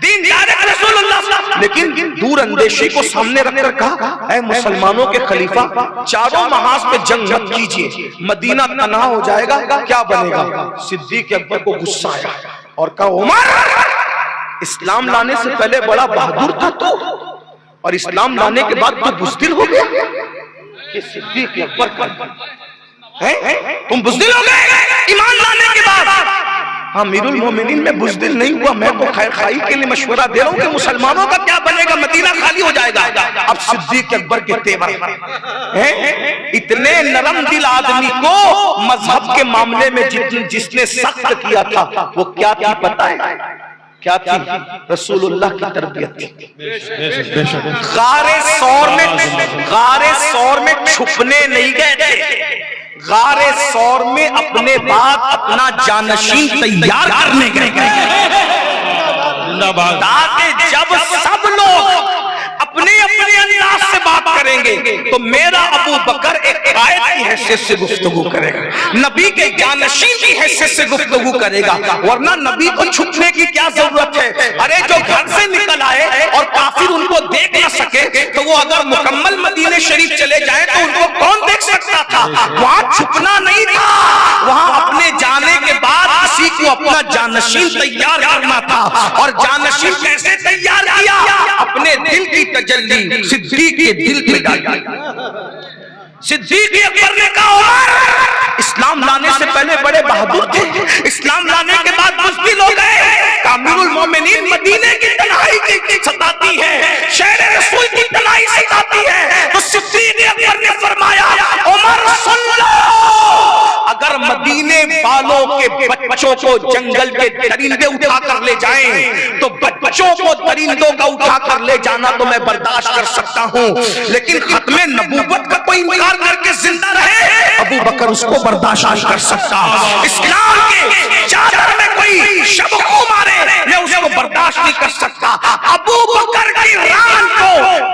دین ڈائریکٹ رسول اللہ سے، لیکن دور اندیشی کو سامنے رکھ کر کہا اے مسلمانوں کے خلیفہ چاروں محاذ پہ جنگ مت کیجئے، مدینہ تنہا ہو جائے گا، کیا بنے گا؟ صدیق اکبر کو غصہ آیا اور کہا عمر اسلام لانے سے پہلے بڑا بہادر تھا تو، اور اسلام لانے کے بعد تو بزدل ہو گیا۔ کہ صدیق اکبر تم بزدل ہو گئے ایمان لانے کے بعد؟ امیر المومنین میں بزدل نہیں ہوا، میں تو خیر خواہی کے لیے مشورہ دے رہا ہوں کہ مسلمانوں کا کیا بنے پڑے گا، مدینہ خالی ہو جائے گا۔ اب صدیق اکبر کے تیور اتنے نرم دل آدمی کو مذہب کے معاملے میں جس نے سخت کیا تھا وہ کیا تھی پتہ ہے؟ کیا تھی؟ رسول اللہ کی تربیت تھی۔ غار ثور میں چھپنے نہیں گئے تھے، غار ثور میں اپنے بعد اپنا جانشین تیار کرنے گئے، تاکہ جب سب لوگ اپنے اپنے انداز سے بات کریں گے تو میرا ابو بکر ایک قائد کی حیثیت سے گفتگو کرے گا، نبی کے جانشین کی حیثیت سے گفتگو کرے گا، ورنہ نبی کو چھپنے کی کیا ضرورت ہے؟ ارے جو گھر سے نکل آئے اور کافر ان کو دیکھ نہ سکے تو وہ اگر مکمل مدینہ شریف چلے جائیں تو ان کو کون دیکھ سکتا تھا؟ وہاں چھپنا نہیں تھا، وہاں اپنے جانے کے بعد کسی کو اپنا جانشین تیار کرنا تھا۔ اور جانشین کیسے تیار کیا؟ اپنے دل کی تجلی صدیق کے دل میں ڈالی۔ صدیق اکبر نے کہا عمر اسلام لانے سے پہلے بڑے بہادر تھے، اسلام لانے کے بعد بزدل ہو گئے۔ کامل المومنین مدینے کی تنہائی کی ستاتی ہے، شہر رسول کی تنہائی ستاتی ہے، تو صدیق اکبر نے فرمایا عمر سن لو، اگر مدینے والوں کے بچوں کو جنگل کے درندے اٹھا کر لے جائیں تو بچوں کو درندوں کا اٹھا کر لے جانا تو میں برداشت کر سکتا ہوں، لیکن ختم نبوت کا کوئی انکار کر کے زندہ رہے ابو بکر اس کو برداشت نہیں کر سکتا۔ اسلام کے چادر میں کوئی شب کو مارے میں اس کو برداشت نہیں کر سکتا۔ ابو بکر کی ران کو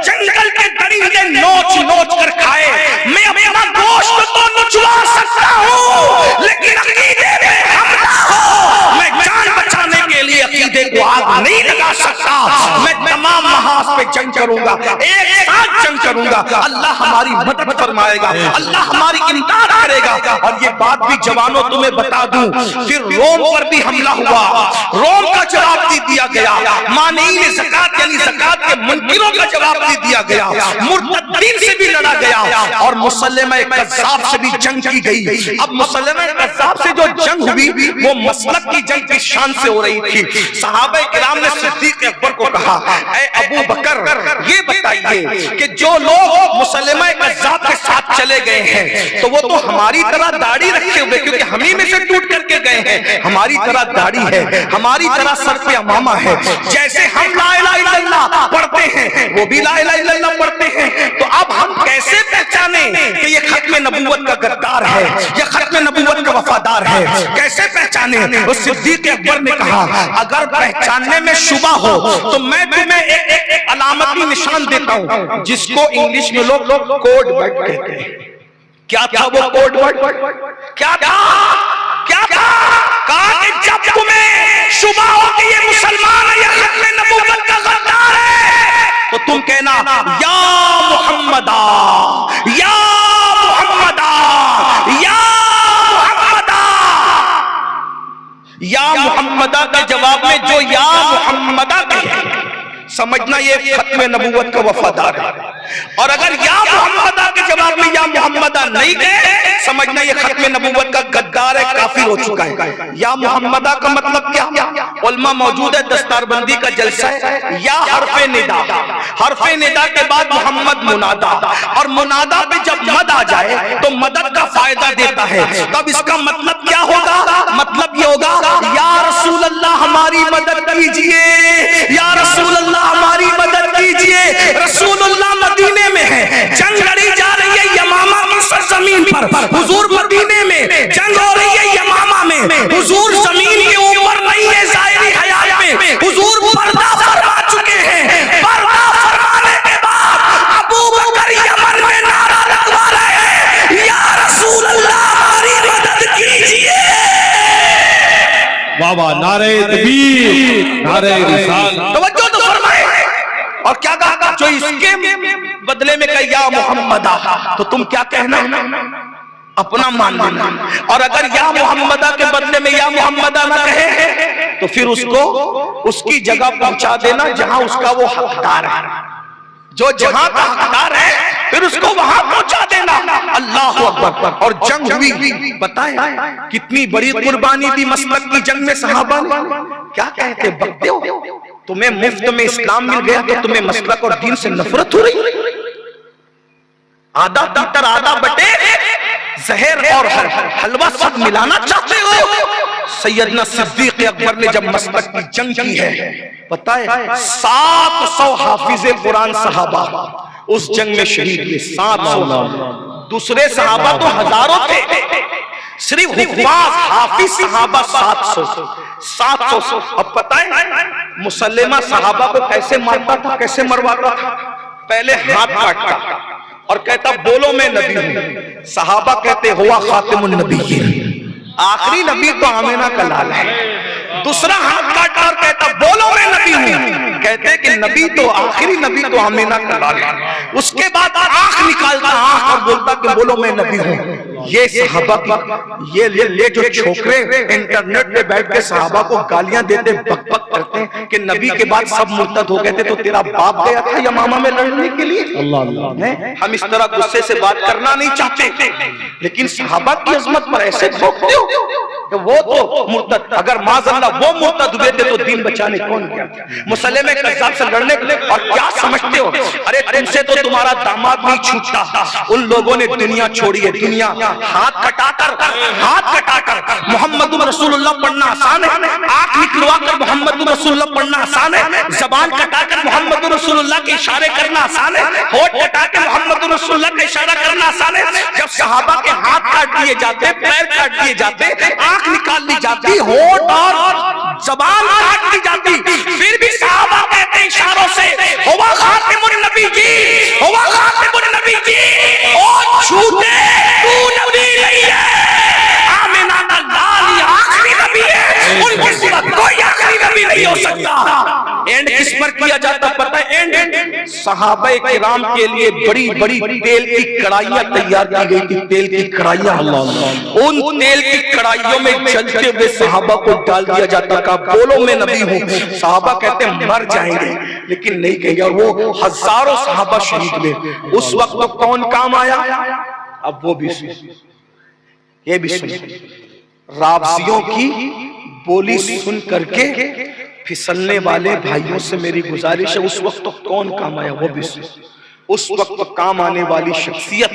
جنگل کے درندے نوچ نوچ کر کھائے، میں اپنا گوشت تو نچوا سکتا ہوں لیکن عقیدے میں حملہ ہو، میں جان بچانے کے لیے عقیدے کو آگ نہیں لگا سکتا۔ میں تمام محاذ پہ جنگ کروں گا، ایک ساتھ جنگ کروں گا، اللہ ہماری مدد فرمائے گا، اللہ ہماری امداد کرے گا۔ اور یہ بات بھی جوانوں تمہیں بتا دوں، پھر روم پر بھی حملہ ہوا، روم کا جواب بھی دیا گیا، مانعین زکات یعنی زکات کے منکروں کا جواب بھی دیا گیا، مرتدین سے بھی لڑا گیا، اور مسلمہ کذاب سے بھی جنگ کی گئی۔ اب مسلمہ کذاب سے جو جنگ ہوئی وہ مسلک کی جنگ کی شان سے ہو رہی تھی۔ صحابہ کرام نے صدیق اکبر کو کہا اے ابو بکر یہ بتائیے کہ جو لوگ مسلمہ کذاب کے ساتھ چلے گئے ہیں تو وہ تو ہماری طرح داڑھی رکھے ہوئے، کیونکہ ہم ہی میں سے ٹوٹ کر کے گئے ہیں، ہماری طرح داڑھی ہے، ہماری طرح سر پہ امامہ ہے، جیسے ہم لا الہ الا اللہ پڑھتے ہیں وہ بھی لا الہ الا اللہ پڑھتے ہیں، تو اب ہم کیسے پہچانیں کہ یہ ختم نبوت کا غدار ہے یا ختم نبوت کا وفادار ہے؟ کیسے پہچانیں؟ اس صدیق اکبر نے کہا اگر پہچاننے میں شبہ ہو تو میں تمہیں ایک علامتی نشان دیتا ہوں جس کو انگلش میں لوگ کوڈ ورڈ کہتے ہیں۔ کیا تھا وہ کوڈ ورڈ؟ کیا تھا؟ کہا کہ جب تمہیں شبہ ہو کہ یہ مسلمان ہے یا ختم نبوت کا غدار ہے تو تم کہنا یا محمدہ یا محمدہ یا محمدہ۔ یا محمدہ کے جواب میں جو یا محمدہ کہے سمجھنا یہ ختم نبوت کا وفادار ہے، اور اگر یا محمدہ کے جواب میں یا محمدہ نہیں کہے سمجھنا یہ ختم نبوت کا غدار ہے، کافر ہو چکا ہے۔ یا محمدہ کا مطلب کیا؟ علماء موجود ہے، دستار بندی کا جلسہ ہے۔ یا حرف ندا، حرف ندا کے بعد محمد منادا، اور منادا پہ جب مد آ جائے تو مدد کا فائدہ دیتا ہے، تب اس کا مطلب کیا ہوگا؟ مطلب یہ ہوگا یا رسول اللہ ہماری مدد کیجئے، یا رسول اللہ ہماری مدد کیجئے۔ رسول اللہ مدینے میں ہے، جنگ لڑی جا رہی ہے یمامہ کی سرزمین پر، حضور مدینے میں جنگ ہو رہی ہے یمامہ میں، حضور زمین کے اوپر نہیں ہے ظاہری حیات میں، حضور پردہ فرما چکے ہیں۔ پردہ فرمانے کے بعد ابو بکر یمن میں نعرہ لگوا رہے ہیں یا رسول اللہ ہماری مدد کیجئے۔ واہ واہ، نعرہ تکبیر، نعرہ رسالت۔ توجہ تو فرمائے، اور کیا کہا؟ جو اس کے بدلے میں کہا یا محمدہ تو تم کیا کہنا؟ اپنا مان لینا، اور اگر یا محمدہ کے بدلے میں یا محمدہ نہ کہے تو پھر اس کو اس کی جگہ پہنچا دینا جہاں اس کا وہ حقدار ہے، جو جہاں کا حقدار ہے پھر اس کو وہاں پہنچا دینا۔ اللہ اکبر۔ اور جنگ ہوئی، بتائیں کتنی بڑی قربانی دی مسلک کی جنگ میں صحابہ نے۔ کیا کہتے بکتے ہو تمہیں مفت میں اسلام مل گیا تو تمہیں مسلک اور دین سے نفرت ہو رہی؟ آدھا تیتر آدھا بٹے زہر اور حلوہ سب ملانا چاہتے ہو؟ سیدنا صدیق اکبر نے جب مسلک کی جنگ کی ہے، پتہ ہے 700 حافظ قرآن صحابہ اس جنگ میں شہید ہوئے، 700۔ دوسرے صحابہ تو ہزاروں تھے، صرف حفاظ حافظ صحابہ 700۔ اب پتہ ہے مسلمہ صحابہ کو کیسے مارتا تھا، کیسے مرواتا تھا؟ پہلے ہاتھ کاٹتا اور کہتا بولو میں نبی ہوں۔ صحابہ کہتے ہوا خاتم النبیین، آخری نبی تو آمینہ کا لال ہے۔ دوسرا ہاتھ کاٹا اور کہتا بولو میں نبی ہوں، کہتے کہ نبی تو آخری نبی تو آمینہ کا لال ہے۔ اس کے بعد آنکھ نکالتا آنکھ اور بولتا کہ بولو میں نبی ہوں۔ یہ صحابہ کی یہ جو چھوکرے انٹرنیٹ پہ بیٹھ کے صحابہ کو گالیاں دیتے بک بک کرتے ہیں کہ نبی کے بعد سب مرتد ہو گئے تھے، تو تیرا باپ گیا تھا یمامہ میں لڑنے کے لیے؟ ہم اس طرح غصے سے بات کرنا نہیں چاہتے، لیکن صحابہ کی عظمت پر ایسے بھوکتے ہو کہ وہ تو مرتد، اگر معاذ اللہ وہ مرتد ہوئے تھے تو دین بچانے کون گیا؟ مسلمہ کذاب سے لڑنے کے لیے۔ اور کیا سمجھتے ہو؟ ارے تم سے تو تمہارا داماد نہیں چھوٹتا۔ ان لوگوں نے دنیا چھوڑی ہے، دنیا ہاتھ کٹا کر محمد رسول اللہ پڑھنا آسان ہے، آنکھ نکلوا کر محمد رسول اللہ پڑھنا آسان ہے، زبان کٹا کر محمد رسول اللہ کے اشارے کرنا آسان ہے، ہونٹ کٹا کے محمد رسول اللہ کا اشارہ کرنا آسان ہے۔ جب صحابہ کے ہاتھ کاٹ دیے جاتے، پیر کاٹ دیے جاتے، آنکھ نکال لی جاتی، ہونٹ اور زبان کاٹ دی جاتی، پھر بھی صحابہ کہتے اشاروں سے ہوا خاتم النبی جی، ہوا خاتم النبی جی، او چھوٹے تو نبی نہیں ہے، آمینہ کا لال آخری نبی ہے، ان کے سوا کوئی آخری نبی نہیں ہو سکتا۔ اینڈ کس پر کیا جاتا پتہ ہے؟ اینڈ صحابہ کرام کے لیے بڑی بڑی تیل کی کڑھائیاں تیار کی گئی تھی، تیل کی کڑھائیاں، ان تیل کی کڑھائیوں میں جلتے ہوئے صحابہ کو ڈال دیا جاتا، کہا بولو میں نبی ہوں۔ صحابہ کہتے ہیں مر جائیں گے لیکن نہیں کہیں گے، اور وہ ہزاروں صحابہ شہید ہوئے۔ اس وقت کون کام آیا؟ اب وہ بھی سن، یہ بھی سن، رابضیوں کی بولی سن کر کے پھسلنے والے بھائیوں سے میری گزارش ہے، اس وقت تو کون کام آیا وہ بھی سن۔ اس وقت کام آنے والی شخصیت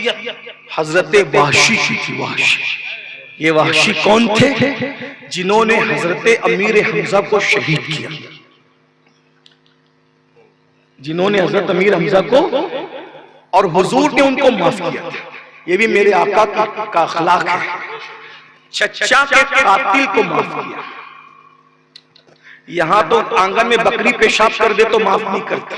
حضرت وحشی کی تھی۔ وحشی، یہ وحشی کون تھے؟ جنہوں نے حضرت امیر حمزہ کو شہید کیا، جنہوں نے حضرت امیر حمزہ کو، اور حضور نے ان کو معاف کیا تھا۔ یہ بھی میرے آقا کا اخلاق ہے، چچا کے قاتل کو معاف کیا۔ یہاں تو آنگن میں بکری پیشاب کر دے تو معاف نہیں کرتے،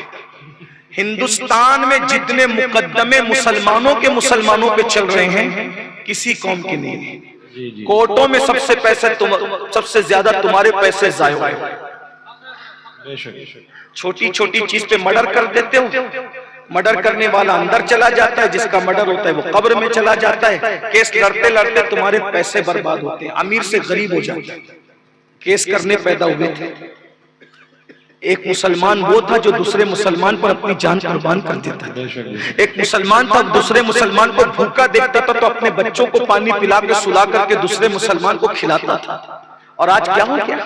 ہندوستان میں جتنے مقدمے مسلمانوں پہ چل رہے ہیں کسی قوم کے نہیں ہیں۔ کورٹوں میں سب سے زیادہ تمہارے پیسے ضائع ہوئے، چھوٹی چھوٹی چیز پہ مرڈر کر دیتے ہو، مرڈر کرنے والا اندر چلا جاتا ہے، جس کا مرڈر ہوتا ہے وہ قبر میں چلا جاتا ہے، کیس لڑتے لڑتے تمہارے پیسے برباد ہوتے ہیں، امیر سے غریب ہو جاتا ہے۔ کیس کرنے پیدا ہوئے تھے، ایک مسلمان وہ تھا جو دوسرے مسلمان پر اپنی جان قربان کر دیتا تھا، ایک مسلمان تھا دوسرے مسلمان کو بھوکا دیکھتا تھا تو اپنے بچوں کو پانی پلا کے سلا کر کے دوسرے مسلمان کو کھلاتا تھا۔ اور آج کیا ہو گیا؟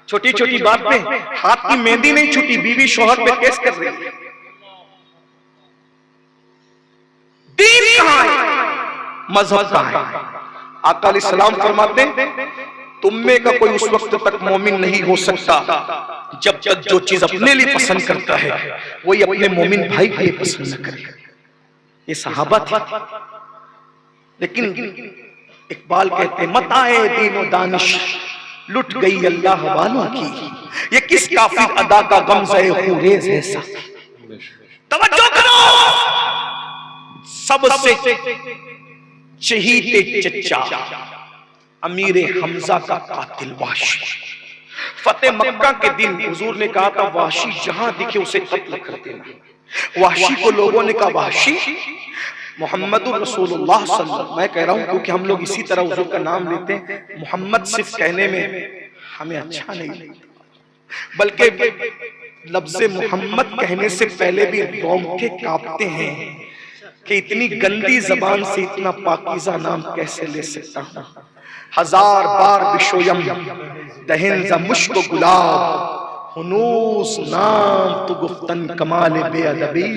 چھوٹی چھوٹی بات پہ ہاتھ کی مہندی نہیں چھوٹی، بیوی شوہر پہ کیس کر رہی ہے۔ دین کہاں ہے؟ مذہب کہاں ہے؟ آقا علیہ السلام فرماتے ہیں تم میں کا کوئی اس وقت تک مومن نہیں ہو سکتا جب تک جو چیز اپنے لیے پسند کرتا ہے وہی اپنے مومن بھائی کے لیے پسند نہ کرے۔ یہ صحابہ تھے، لیکن اقبال کہتے ہیں متاع دین و دانش لٹ گئی اللہ والوں کی، یہ کس کافر ادا کا غمزہ خوریز ہے سخت۔ توجہ کرو، سب سے چہیتے چچا امیر حمزہ کا قاتل وحشی، فتح مکہ کے دن حضور نے کہا تھا وحشی جہاں دکھے اسے قتل کر دینا۔ وحشی کو لوگوں نے کہا وحشی محمد رسول اللہ صلی اللہ علیہ وسلم، میں کہہ رہا ہوں کیونکہ ہم لوگ اسی طرح حضور کا نام لیتے ہیں، محمد صرف کہنے میں ہمیں اچھا نہیں لگتا، بلکہ لفظ محمد کہنے سے پہلے بھی رونگٹے کانپتے ہیں کہ اتنی گندی زبان سے اتنا پاکیزہ نام کیسے لے سکتا ہوں۔ ہزار بار بشویم دہن ز مشک و گلاب، ہنوس نام تو گفتن کمال بے ادبی.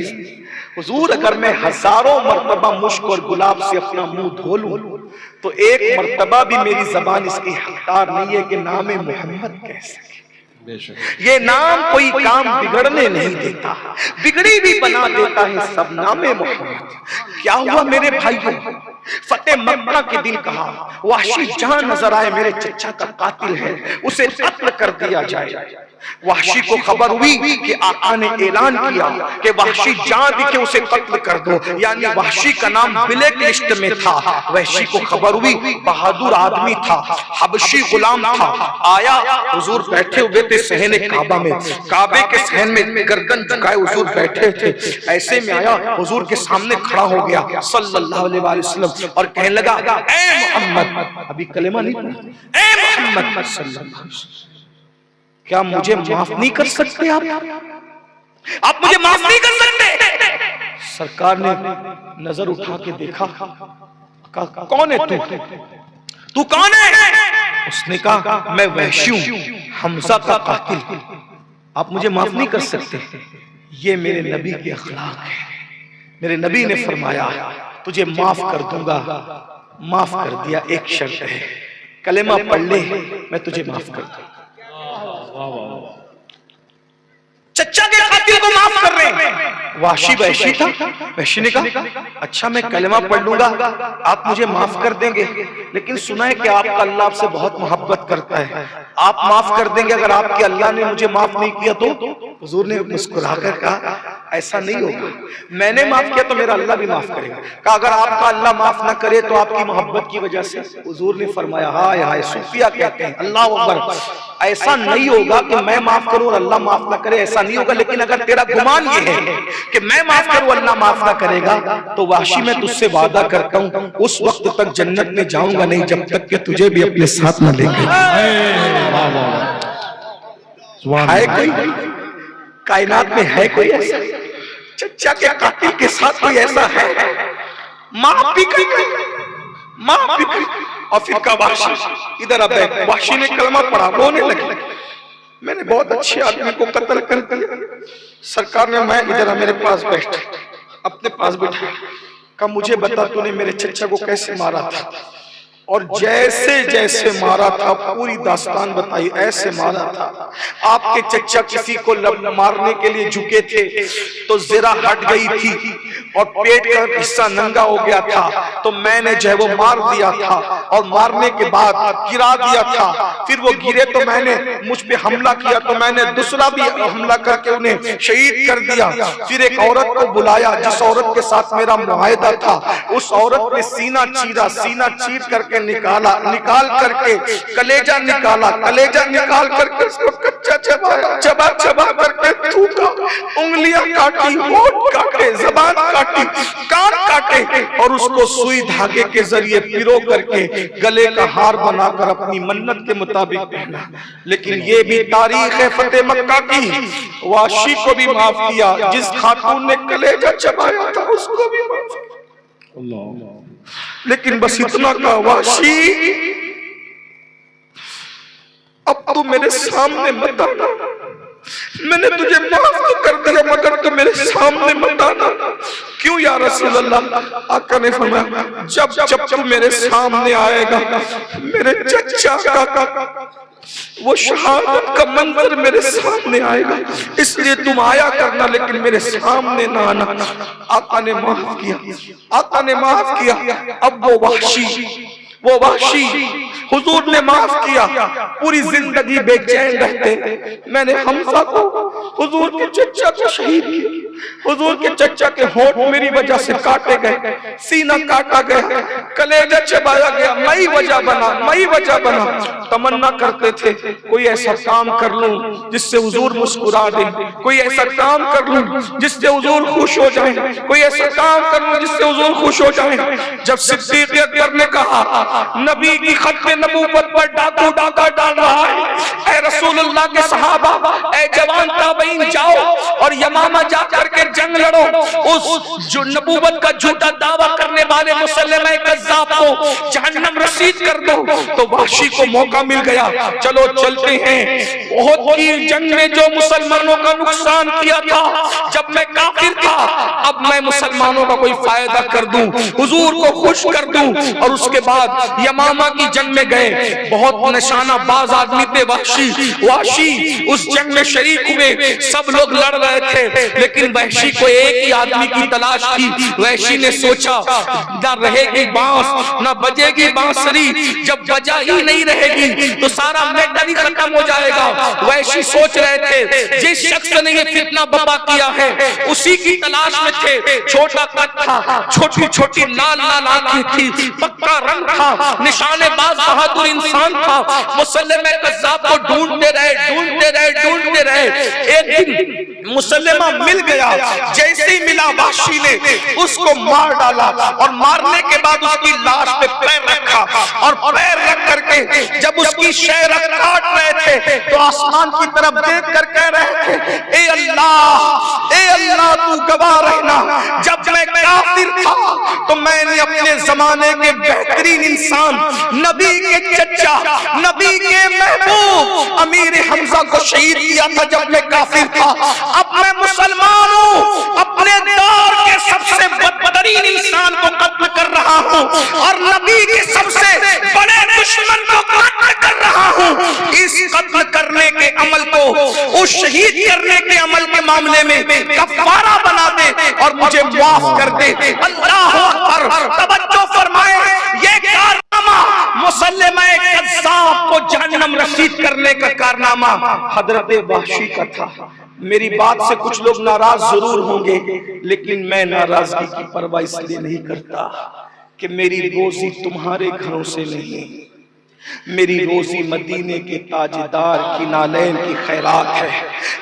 حضور اگر میں ہزاروں مرتبہ مشک اور گلاب سے اپنا منہ دھو لوں تو ایک مرتبہ بھی میری زبان اس کی حقدار نہیں ہے کہ نام محمد کہہ سکے. یہ نام کوئی کام بگڑنے نہیں دیتا، بگڑی بھی بنا دیتا ہے سب نام محمد. کیا ہوا میرے بھائیوں؟ فتح مکہ کے دن کہا وحشی جہاں نظر آئے میرے چچا کا قاتل ہے اسے قتل کر دیا جائے. وحشی کو خبر ہوئی کہ آقا نے اعلان کیا کہ وحشی جہاں دکھے اسے قتل کر دو، یعنی وحشی کا نام بلیک لسٹ میں تھا. وحشی کو خبر ہوئی، بہادر آدمی تھا، حبشی غلام تھا. آیا، حضور بیٹھے ہوئے تھے صحن کعبہ میں، کعبے کے صحن میں گردن جھکائے حضور بیٹھے تھے. ایسے میں آیا، حضور کے سامنے کھڑا ہو گیا صلی اللہ علیہ وسلم اور کہنے لگا اے محمد، ابھی کلمہ نہیں پڑھا، اے محمد صلی اللہ علیہ وسلم، کیا مجھے معاف نہیں کر سکتے آپ مجھے معاف نہیں کر سکتے؟ سرکار نے نظر اٹھا کے دیکھا، کہا کون ہے تو کون ہے؟ اس نے کہا میں وحشی ہوں، حمزہ کا قاتل. آپ مجھے معاف نہیں کر سکتے؟ یہ میرے نبی کے اخلاق ہے. میرے نبی نے فرمایا تجھے معاف کر دوں گا. معاف کر دیا، ایک شرط ہے، کلمہ پڑھ لے میں تجھے معاف کر دوں. چچا کے قاتل کو معاف کر رہے ہیں. وحشی وحشی تھا. وحشی نے کہا اچھا میں کلمہ پڑھ لوں گا، آپ مجھے معاف کر دیں گے، لیکن سنا ہے کہ آپ کا اللہ آپ سے بہت محبت کرتا ہے، آپ معاف کر دیں گے؟ اگر آپ کے اللہ نے مجھے معاف نہیں کیا تو؟ حضور نے مسکرا کر کہا ایسا نہیں ہوگا، میں نے معاف کیا تو میرا اللہ بھی معاف کرے گا. کہا اگر آپ کا اللہ معاف نہ کرے تو آپ کی محبت کی وجہ سے؟ حضور نے فرمایا ہائے ہائے، صوفیہ کہتے ہیں اللہ اکبر، ایسا نہیں ہوگا کہ میں معاف کروں اور اللہ معاف نہ کرے، ایسا نہیں ہوگا. لیکن اگر تیرا گمان یہ ہے کہ میں معاف کروں اللہ معاف نہ کرے گا تو وحشی میں تجھ سے وعدہ کرتا ہوں اس وقت تک جنت میں جاؤں گا نہیں جب تک کہ تجھے بھی اپنے ساتھ نہ لے گا. ہے کوئی کائنات میں ہے کوئی ایسا؟ چچا کے قاتل کے ساتھ کوئی ایسا ہے؟ ماں پکڑ گئی، ماں پکڑ. اور پھر کہا وحشی ادھر اب ہے. وحشی نے کلمہ پڑھا، رونے لگے، میں نے بہت اچھے آدمی کو قتل کر دیا. سرکار نے میں ادھر میرے پاس بیٹھا، اپنے پاس بیٹھا، کہا مجھے بتا تو نے میرے چچا کو کیسے مارا تھا؟ اور جیسے جیسے مارا تھا پوری داستان بتائی. ایسے مارا تھا آپ کے چچا کسی کو مارنے کے لیے جھکے تھے تو زرہ ہٹ گئی تھی اور پیٹ کا حصہ ننگا ہو گیا تھا تو میں نے جو ہے وہ مار دیا تھا اور مارنے کے بعد گرا دیا تھا. پھر وہ گرے تو میں نے مجھ پہ حملہ کیا تو میں نے دوسرا بھی حملہ کر کے انہیں شہید کر دیا. پھر ایک عورت کو بلایا جس عورت کے ساتھ میرا معاہدہ تھا، اس عورت نے سینہ چیرا، سینہ چیر کر کے نکالا، نکال کر کے کلیجہ نکالا، کلیجہ نکال کر کے اس کو کچا چبایا، چبا چبا کر کے تھوکا، انگلیاں کاٹی، ہونٹ کاٹے، زبان کاٹی، کان کاٹے اور اس کو سوئی دھاگے کے ذریعے پیرو کر کے گلے کا ہار بنا کر اپنی منت کے مطابق پہنا. لیکن یہ بھی تاریخ ہے فتح مکہ کی، وحشی کو بھی معاف کیا، جس خاتون نے کلیجہ چبایا تھا اس کو بھی معاف کیا. لیکن بس اتنا کہا وحشی اب تو میرے سامنے مت آنا، میں نے تجھے معاف تو کر دیا مگر تو میرے سامنے مت آنا. کیوں یا رسول اللہ؟ آقا نے فرمایا جب تو میرے سامنے آئے گا میرے چچا کا وہ شہادت کا منظر میرے سامنے آئے گا، اس لیے تم آیا کرنا لیکن میرے سامنے نہ آنا. آقا نے معاف کیا، آقا نے معاف کیا. اب وہ وحشی حضور نے معاف کیا. پوری زندگی بے چین رہتے. میں نے حمزہ کو حضور کے چچا کو شہید کیا، حضور کے چچا کے ہونٹ میری وجہ سے کاٹے گئے، سینہ کاٹا گیا، کلیجہ چبایا گیا، میں وجہ بنا. تمنا کرتے تھے کوئی ایسا کام کر لوں جس سے حضور مسکرا دیں، کوئی ایسا کام کر لوں جس سے حضور خوش ہو جائیں، کوئی ایسا کام کر لوں جس سے حضور خوش ہو جائیں. جب صدیق اکبر نے کہا نبی کی ختم نبوت پر ڈاکہ ڈال رہا ہے، اے رسول اللہ کے صحابہ، اے جوان تابعین جاؤ اور یمامہ جا کر کے جنگ لڑو، اس جو نبوت کا جھوٹا دعویٰ کرنے والے مسلمہ کذاب کو جہنم رسید کر دو۔ تو وحشی کو موقع مل گیا، چلو چلتے ہیں۔ احد کی جنگ میں جو مسلمانوں کا نقصان کیا تھا، جب میں کافر تھا، اب میں مسلمانوں کا کوئی فائدہ کر دوں، حضور کو خوش کر دوں۔ اور اس کے بعد یمامہ کی جنگ میں گئے، بہت نشانہ باز آدمی تھے وحشی اس جنگ میں شریک ہوئے، سب لوگ لڑ رہے تھے، لیکن وحشی کو ایک ہی آدمی کی تلاش تھی۔ وحشی نے سوچا نہ رہے گی بانس نہ بجے گی بانسری، جب بجا ہی نہیں رہے گی تو سارا میٹر ہی ختم ہو جائے گا۔ وحشی سوچ رہے تھے جس شخص نے یہ فتنہ برپا کیا ہے اسی کی تلاش میں تھے۔ چھوٹا قد تھا، چھوٹی چھوٹی لال لال آنکھیں تھی، پکا رنگ تھا، نشانے باز بہادر انسان تھا۔ مسلمہ کذاب کو ڈھونڈتے رہے۔ ایک دن مسلمہ مل گیا، جیسے ہی ملا وحشی نے اس کو مار ڈالا، اور مارنے کے بعد اس کی لاش پہ پیر رکھا، اور پیر رکھ کر کے جب اس کی شہرہ کاٹ رہے تھے تو آسمان کی طرف دیکھ کر کہہ رہے تھے اے اللہ تو گواہ رہنا، جب میں کافر تھا تو میں نے اپنے زمانے کے بہترین انسان، نبی کے چچا، نبی کے محبوب امیر حمزہ کو شہید کیا تھا جب میں کافر تھا۔ اب میں مسلمان ہوں، اپنے دور کے سب سے بدترین انسان کو قتل کر رہا ہوں، اور نبی کے سب سے بڑے دشمن کو قتل کر رہا ہوں۔ اس قتل کرنے کے عمل کو، اس شہید کرنے کے عمل کے معاملے میں کفارہ بنا دے اور مجھے معاف کر دے۔ اللہ اکبر، توجہ فرمائے، یہ کارنامہ مسلمہ کذاب کو جہنم رسید کرنے کا کارنامہ حضرت وحشی کا تھا۔ میری بات سے کچھ لوگ ناراض ضرور ہوں گے، لیکن میں ناراضگی کی پرواہ اس لیے نہیں کرتا کہ میری روزی تمہارے گھروں سے نہیں، میری روزی مدینے کے تاجدار کی نالین کی خیرات ہے۔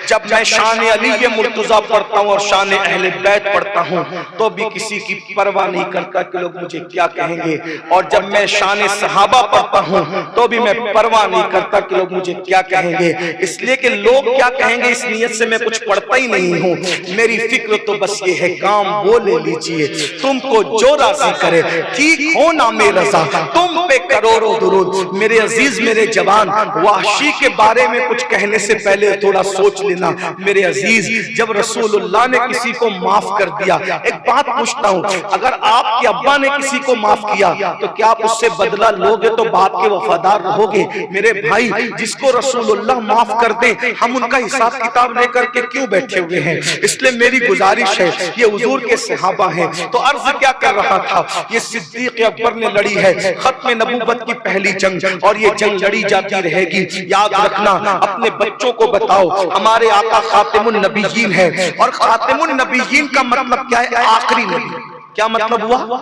جب میں شان علی مرتضیٰ پڑھتا ہوں اور شان اہل بیت پڑھتا ہوں تو بھی کسی کی پرواہ نہیں کرتا کہ لوگ مجھے کیا کہیں گے، اور جب میں شان صحابہ پڑھتا ہوں تو بھی میں پرواہ نہیں کرتا کہ لوگ مجھے کیا کہیں گے، اس لیے کہ لوگ کیا کہیں گے اس نیت سے میں کچھ پڑھتا ہی نہیں ہوں۔ میری فکر تو بس یہ ہے کام وہ لے لیجئے، تم کو جو راضی کرے، ٹھیک ہو نا میں رضا، تم پہ کروڑوں درود۔ میرے عزیز، میرے جوان، وحشی کے بارے میں کچھ کہنے سے پہلے تھوڑا سوچ لینا۔ میرے عزیز، جب رسول اللہ نے کسی کو معاف کر دیا، ایک بات پوچھتا ہوں، اگر آپ کے ابا نے کسی کو معاف کیا تو کیا آپ اس سے بدلہ لوگے تو باپ کے وفادار رہو گے؟ میرے بھائی، جس کو رسول اللہ معاف کر دیں ہم ان کا حساب کتاب لے کر کے کیوں بیٹھے ہوئے ہیں؟ اس لیے میری گزارش ہے، یہ حضور کے صحابہ ہیں۔ تو عرض کیا کر رہا تھا، یہ صدیق اکبر نے لڑی ہے ختم نبوت کی پہلی جنگ، اور یہ جنگ لڑی جاتی رہے گی۔ یاد رکھنا، اپنے بچوں کو بتاؤ ہمارے آقا خاتم النبیین ہے، اور خاتم النبیین کا مطلب کیا ہے؟ آخری نبی۔ کیا مطلب ہوا؟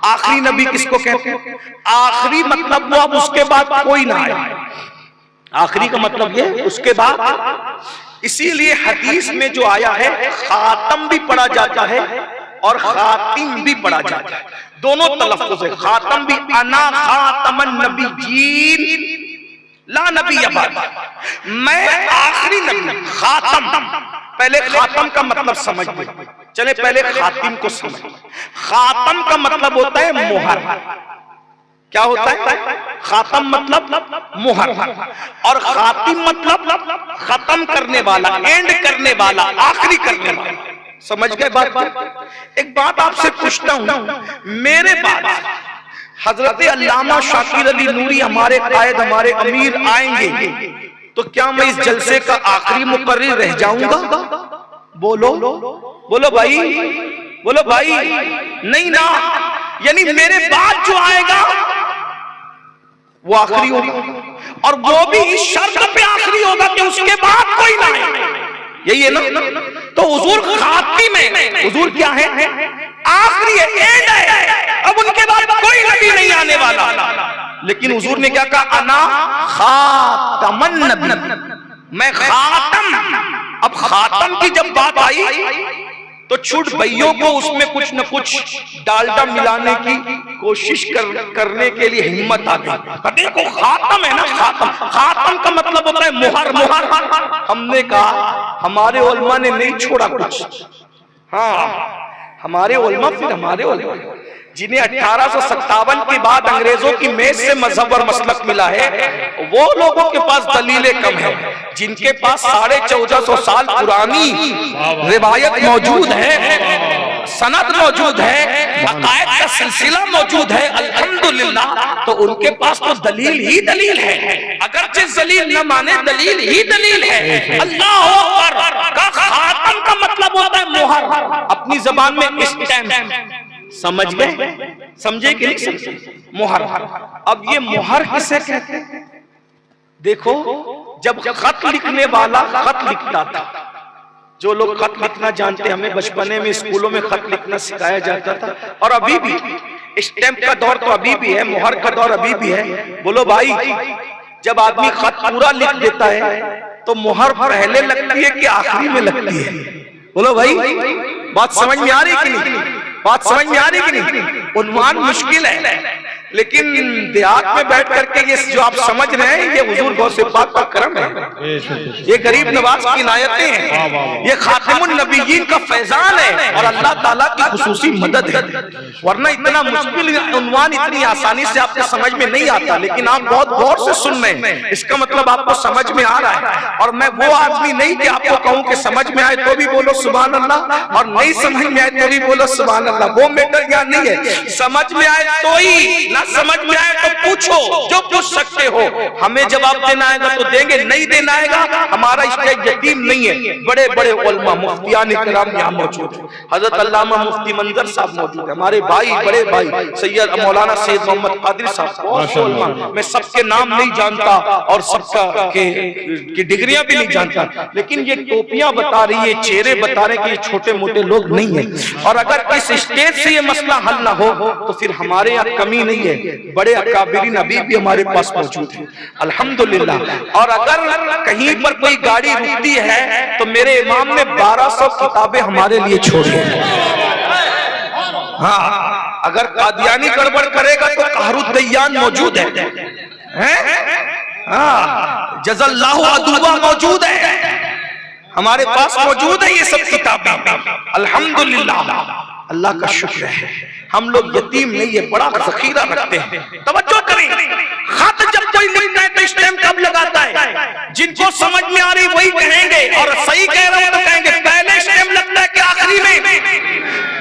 آخری نبی کس کو کہتے ہیں؟ آخری مطلب ہوا اس کے بعد کوئی نہ آئے۔ آخری کا مطلب یہ اس کے بعد، اسی لیے حدیث میں جو آیا ہے خاتم بھی پڑھا جاتا ہے اور خاتم بھی پڑھا جاتا ہے، دونوں تلفظ ہے۔ خاتم بھی، انا خاتم النبیین لا نبی بعد، میں آخری نبی۔ خاتم، پہلے خاتم کا مطلب سمجھ لیں، چلے پہلے خاتم کو سمجھ لیں۔ خاتم کا مطلب ہوتا ہے مہر۔ کیا ہوتا ہے؟ خاتم مطلب مہر، اور خاتم مطلب ختم کرنے والا، اینڈ کرنے والا، آخری کرنے والا۔ سمجھ گئے بات؟ ایک بات آپ سے پوچھتا ہوں، میرے بعد حضرت علامہ شاکر علی نوری ہمارے قائد، ہمارے امیر آئیں گے تو کیا میں اس جلسے کا آخری مقرر رہ جاؤں گا؟ بولو بولو بھائی، بولو بھائی، نہیں نا، یعنی میرے بعد جو آئے گا وہ آخری ہوگا، اور وہ بھی اس شرط پہ آخری ہوگا کہ اس کے بعد کوئی نہ آئے۔ یہی ہے نا؟ تو حضور خاتم ہے، حضور کیا ہے؟ آخری ہے، اینڈ ہے، اب ان کے بعد کوئی نبی نہیں آنے والا۔ لیکن حضور نے کیا کہا؟ انا خاتم النبی، میں خاتم۔ اب خاتم کی جب بات آئی تو چھوٹ بھائیوں کو اس میں کچھ نہ کچھ ڈالڈا ملانے کی کوشش کرنے کے لیے ہمت آ گئی. دیکھو خاتم ہے نا، خاتم کا مطلب ہوتا ہے مہر. ہم نے کہا ہمارے علماء نے نہیں چھوڑا کچھ. ہاں ہمارے علماء، پھر ہمارے علماء جنہیں 1857 کے بعد انگریزوں کی میز سے مذہب اور مسلک ملا ہے، وہ لوگوں کے پاس دلیلیں کم ہیں. جن کے پاس 1450 سال پرانی روایت موجود ہے، سند موجود ہے، عقائد کا سلسلہ موجود ہے الحمدللہ، تو ان کے پاس تو دلیل ہی دلیل ہے. اگرچہ ذلیل نہ مانے، دلیل ہی دلیل ہے. اللہ اکبر کا خاتم کا مطلب ہوتا ہے مہر. اپنی زبان میں اسٹیمپ سمجھ گئے؟ سمجھے کہ نہیں سمجھے؟ مہر. اب یہ مہر کسے کہتے ہیں؟ دیکھو جب خط لکھنے والا خط لکھتا تھا، جو لوگ خط لکھنا جانتے ہیں، ہمیں بچپنے میں اسکولوں میں خط لکھنا سکھایا جاتا تھا، اور ابھی بھی اسٹیمپ کا دور تو ابھی بھی ہے، مہر کا دور ابھی بھی ہے. بولو بھائی، جب آدمی خط پورا لکھ دیتا ہے تو مہر پہلے لگتی ہے کہ آخری میں لگتی ہے؟ بولو بھائی، بات سمجھ میں آ رہی کہ نہیں؟ بات سمجھ میں آ رہی کہ نہیں؟ عنوان مشکل ہے، لیکن دیہات میں بیٹھ کر کے یہ جو آپ سمجھ رہے ہیں، یہ حضور غوث پاک کا کرم ہے، یہ غریب نواز کی عنایتیں ہیں، یہ خاتم النبیین کا فیضان ہے، اور اللہ تعالیٰ کی خصوصی مدد ہے. ورنہ اتنا مشکل عنوان اتنی آسانی سے آپ کو سمجھ میں نہیں آتا، لیکن آپ بہت غور سے سن رہے ہیں، اس کا مطلب آپ کو سمجھ میں آ رہا ہے. اور میں وہ آدمی نہیں کہ آپ کو کہوں کہ سمجھ میں آئے تو بھی بولو سبحان اللہ، اور نہیں سمجھ میں آئے تو بھی بولو سبحان اللہ. وہ میٹر یہاں نہیں ہے. سمجھ میں آئے تو ہی، نہ سمجھ میں آئے تو پوچھو، جو پوچھ سکتے ہو. ہمیں جواب دینا آئے گا تو دیں گے، نہیں دینا آئے گا ہمارا اسٹیج یتیم نہیں ہے. بڑے بڑے علماء مفتیان کرام یہاں موجود ہیں. حضرت علامہ مفتی منظر صاحب موجود ہیں، ہمارے بھائی، بڑے بھائی سید مولانا سید محمد قادری صاحب، بہت علماء. میں سب کے نام نہیں جانتا اور سب کا کی ڈگریاں بھی نہیں جانتا، لیکن یہ ٹوپیاں بتا رہی ہے، چہرے بتا رہے کہ یہ چھوٹے موٹے لوگ نہیں ہیں. اور اگر اس اسٹیج سے یہ مسئلہ حل نہ ہو تو پھر ہمارے یہاں کمی نہیں ہے. بڑے اکابرین ابھی بھی ہمارے پاس موجود ہیں الحمدللہ. اور اگر کہیں پر کوئی گاڑی رکتی ہے تو میرے امام نے 1200 کتابیں ہمارے لیے چھوڑی ہیں. ہاں اگر قادیانی گڑبڑ کرے گا تو قہر الدیان موجود ہے، ہاں جزا اللہ عدوہ موجود ہے، ہمارے پاس موجود ہے یہ سب کتابیں الحمدللہ. اللہ کا شکر ہے ہم لوگ یتیم نہیں ہے، بڑا ذخیرہ رکھتے ہیں. توجہ کریں، خط جب کوئی لکھتا ہے تو اسٹیمپ کب لگاتا ہے؟ جن کو سمجھ میں آ رہی وہی کہیں گے، اور صحیح کہہ رہا ہوں تو کہیں گے پہلے اسٹیمپ لگتا ہے کہ آخری میں؟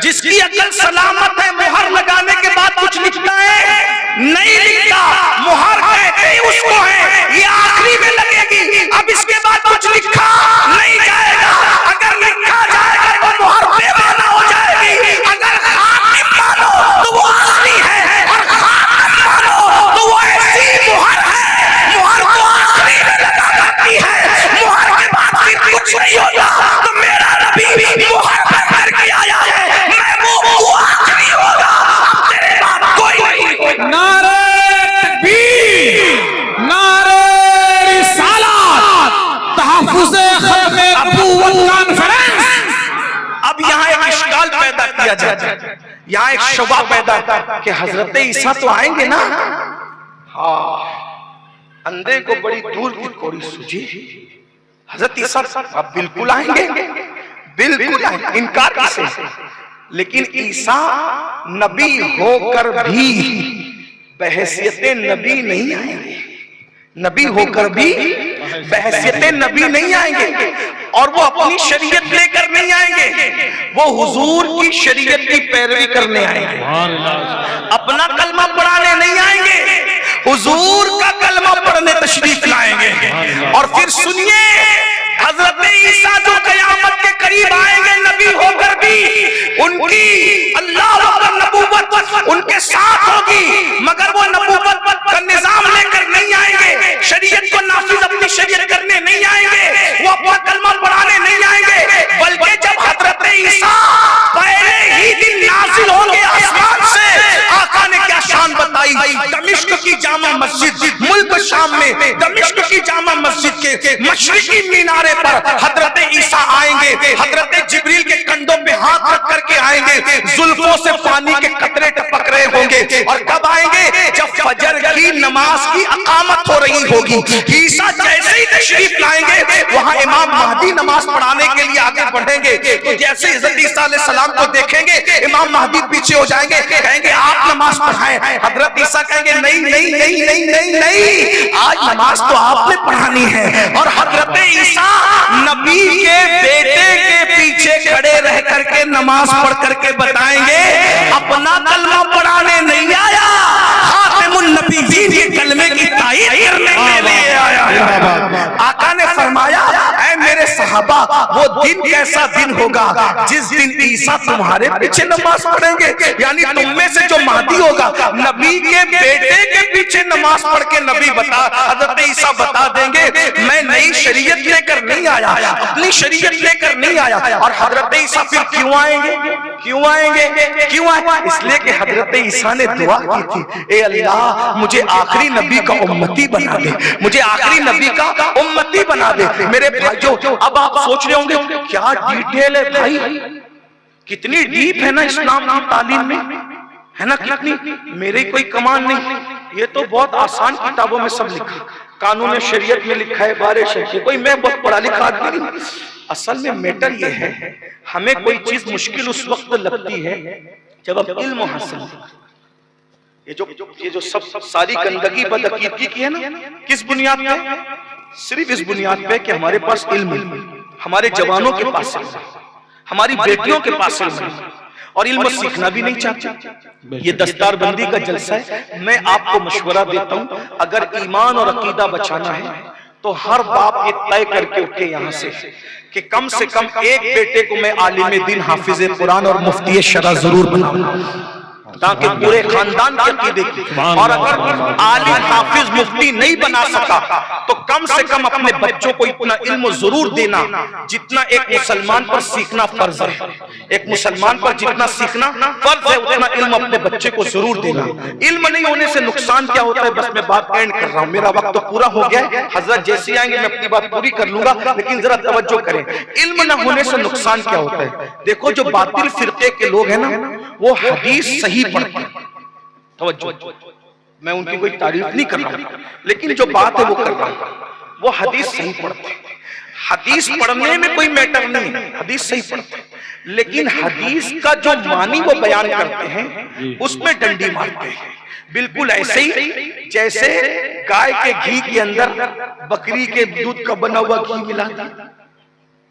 جس کی عقل سلامت ہے مہر لگانے کے بعد کچھ لکھتا ہے؟ نہیں لکھتا. مہر کہتے ہی اس کو ہے، یہ آخری میں لگے گی، اب اس کے بعد کچھ لکھا نہیں جائے گا. اگر لکھا جائے گا تو مہر بے معنی ہو جائے گی. اگر خاتم مانو تو وہ آخری ہے، اور خاتم مانو تو وہ ایسی مہر ہے، مہر کو آخری میں لگا کرتی ہے، مہر کے بعد پھر کچھ نہیں ہوگا. تو میرا نبی مہر کر کے آیا ہے، میں وہ آخری ہوگا، تیرے بعد کوئی نہیں. نعرہ تکبیر، نعرہ رسالت، تحفظ ختم نبوت کانفرنس. اب یہاں ایک اشکال پیدا کیا جاتا ہے، یہاں ایک شبہ پیدا ہے کہ حضرت عیسیٰ تو آئیں گے نا. ہاں اندھے کو بڑی دور کی کوڑی سوجی، حضرت عیسیٰ اب بالکل آئیں گے، بالکل آئیں گے، انکار کسے. لیکن عیسیٰ نبی ہو کر بھی بحیثیت نبی نہیں آئیں گے، نبی ہو کر بھی بحیثیت نبی نہیں آئیں گے. اور وہ اپنی شریعت لے کر نہیں آئیں گے، وہ حضور کی شریعت کی پیروی کرنے آئیں گے. اپنا کلمہ پڑھانے نہیں آئیں گے، حضور کا کلمہ پڑھنے تشریف لائیں گے. اور پھر سنیے، حضرت عیسیٰ جو قیامت کے قریب آئیں گے نبی ہو کر بھی، ان کی اللہ اکبر نبوت ان کے ساتھ ہوگی، مگر وہ نبوت کا نظام لے کر نہیں آئیں گے، شریعت کو نافذ اپنی شریعت کرنے نہیں آئیں گے، وہ اپنا کلمہ پڑھانے نہیں آئیں گے. بلکہ جب حضرت عیسیٰ پہلے ہی دن نازل ہوں گے آسمان سے، آقا نے کیا شان بتائی. دمشق کی جامع مسجد، ملک شام میں دمشق کی جامع مسجد کے مشرقی مینارے پر حضرت عیسیٰ آئیں گے. حضرت جبریل کے کندھوں پہ ہاتھ آئیں گے, زلفوں سے پانی کے قطرے ٹپک رہے ہوں گے. اور کب آئیں گے؟ جب فجر کی نماز کی اقامت ہو رہی ہوگی. عیسیٰ جیسے ہی تشریف لائیں گے, وہاں امام مہدی نماز پڑھانے کے لیے آگے بڑھیں گے. تو جیسے حضرت عیسیٰ علیہ السلام کو دیکھیں گے, امام مہدی پیچھے ہو جائیں گے, کہیں گے آپ نماز پڑھائیں. حضرت عیسیٰ کہیں گے نہیں نہیں نہیں نہیں نہیں نہیں, آج نماز تو آپ نے پڑھانی ہے. اور حضرت عیسیٰ نبی کے بیٹے کے پیچھے کھڑے رہ کر کے نماز پڑھ کر کے بتائیں گے اپنا کلمہ پڑھانے نہیں آیا, خاتم النبیین کے کلمے کی تائید کرنے کے لیے آیا. آقا نے فرمایا اے میرے صحابہ, وہ دن کیسا دن ہوگا جس دن عیسیٰ تمہارے پیچھے نماز پڑھیں گے. یعنی تم میں سے جو مہدی ہوگا نبی کے بیٹے کے پیچھے نماز پڑھ کے نبی حضرت عیسیٰ بتا دیں گے میں نئی شریعت لے کر نہیں آیا, اپنی شریعت لے کر نہیں آیا. اور حضرت عیسیٰ پھر کیوں آئیں گے؟ کیوں آئیں گے؟ کیوں آئیں گے؟ اس لیے کہ حضرت عیسیٰ نے دعا کی تھی, اے اللہ مجھے آخری نبی کا امتی بنا دے, مجھے آخری نبی کا امتی بنا دے. میرے بھائیو, اب آپ سوچ رہے ہوں گے کیا ڈیٹیل ہے بھائی, کتنی ڈیپ ہے نا اسلام کی تعلیم میں, ہے نا کتنی. میرے کوئی کمان نہیں, یہ تو بہت آسان کتابوں میں سب لکھا, قانون شریعت میں لکھا ہے, بارے شریعت, کوئی میں بہت پڑھا لکھا آدمی نہیں. اصل میں میٹر یہ ہے, ہمیں کوئی چیز مشکل اس وقت لگتی ہے جب ہم علم حاصل کریں. یہ جو سب ساری گندگی بدعقیدگی کی ہے نا, کس بنیاد پہ؟ صرف اس بنیاد پہ کہ ہمارے پاس علم ہے, ہمارے جوانوں کے پاس علم ہے, ہماری بیٹیوں کے پاس علم ہے, اور علم سیکھنا بھی نہیں چاہتے. یہ دستار بندی کا جلسہ ہے. میں آپ کو مشورہ دیتا ہوں, اگر ایمان اور عقیدہ بچانا ہے تو ہر باپ یہ طے کر کے اٹھے یہاں سے کہ کم سے کم ایک بیٹے کو میں عالم دین, حافظ قرآن اور مفتی شرع ضرور بناؤں, تاکہ پورے خاندان کے عقیدے کی. اور اگر عالم حافظ مفتی نہیں بنا سکا تو کم سے کم اپنے بچوں کو اتنا علم ضرور دینا جتنا ایک مسلمان پر سیکھنا فرض ہے. ایک مسلمان پر جتنا سیکھنا فرض ہے اتنا علم اپنے بچے کو ضرور دینا. علم نہیں ہونے سے نقصان کیا ہوتا ہے, بس میں بات اینڈ کر رہا ہوں, میرا وقت تو پورا ہو گیا ہے. حضرت جیسے آئیں گے میں اپنی بات پوری کر لوں گا, لیکن ذرا توجہ کریں. علم نہ ہونے سے نقصان کیا ہوتا ہے؟ دیکھو جو باطل فرقے کے لوگ ہیں نا, وہ حدیث صحیح پڑھتے ہیں. توجہ, میں ان کی کوئی تعریف نہیں کر رہا ہوں, لیکن جو بات ہے وہ کر رہا ہوں. وہ حدیث صحیح پڑھتے ہیں. حدیث پڑھنے میں کوئی میٹر نہیں ہے, حدیث صحیح پڑھتے ہیں, لیکن حدیث کا جو معنی وہ بیان کرتے ہیں اس میں ڈنڈی مارتے ہیں. بالکل ایسے ہی جیسے گائے کے گھی کے اندر بکری کے دودھ کا بنا ہوا گھی ملا دیا.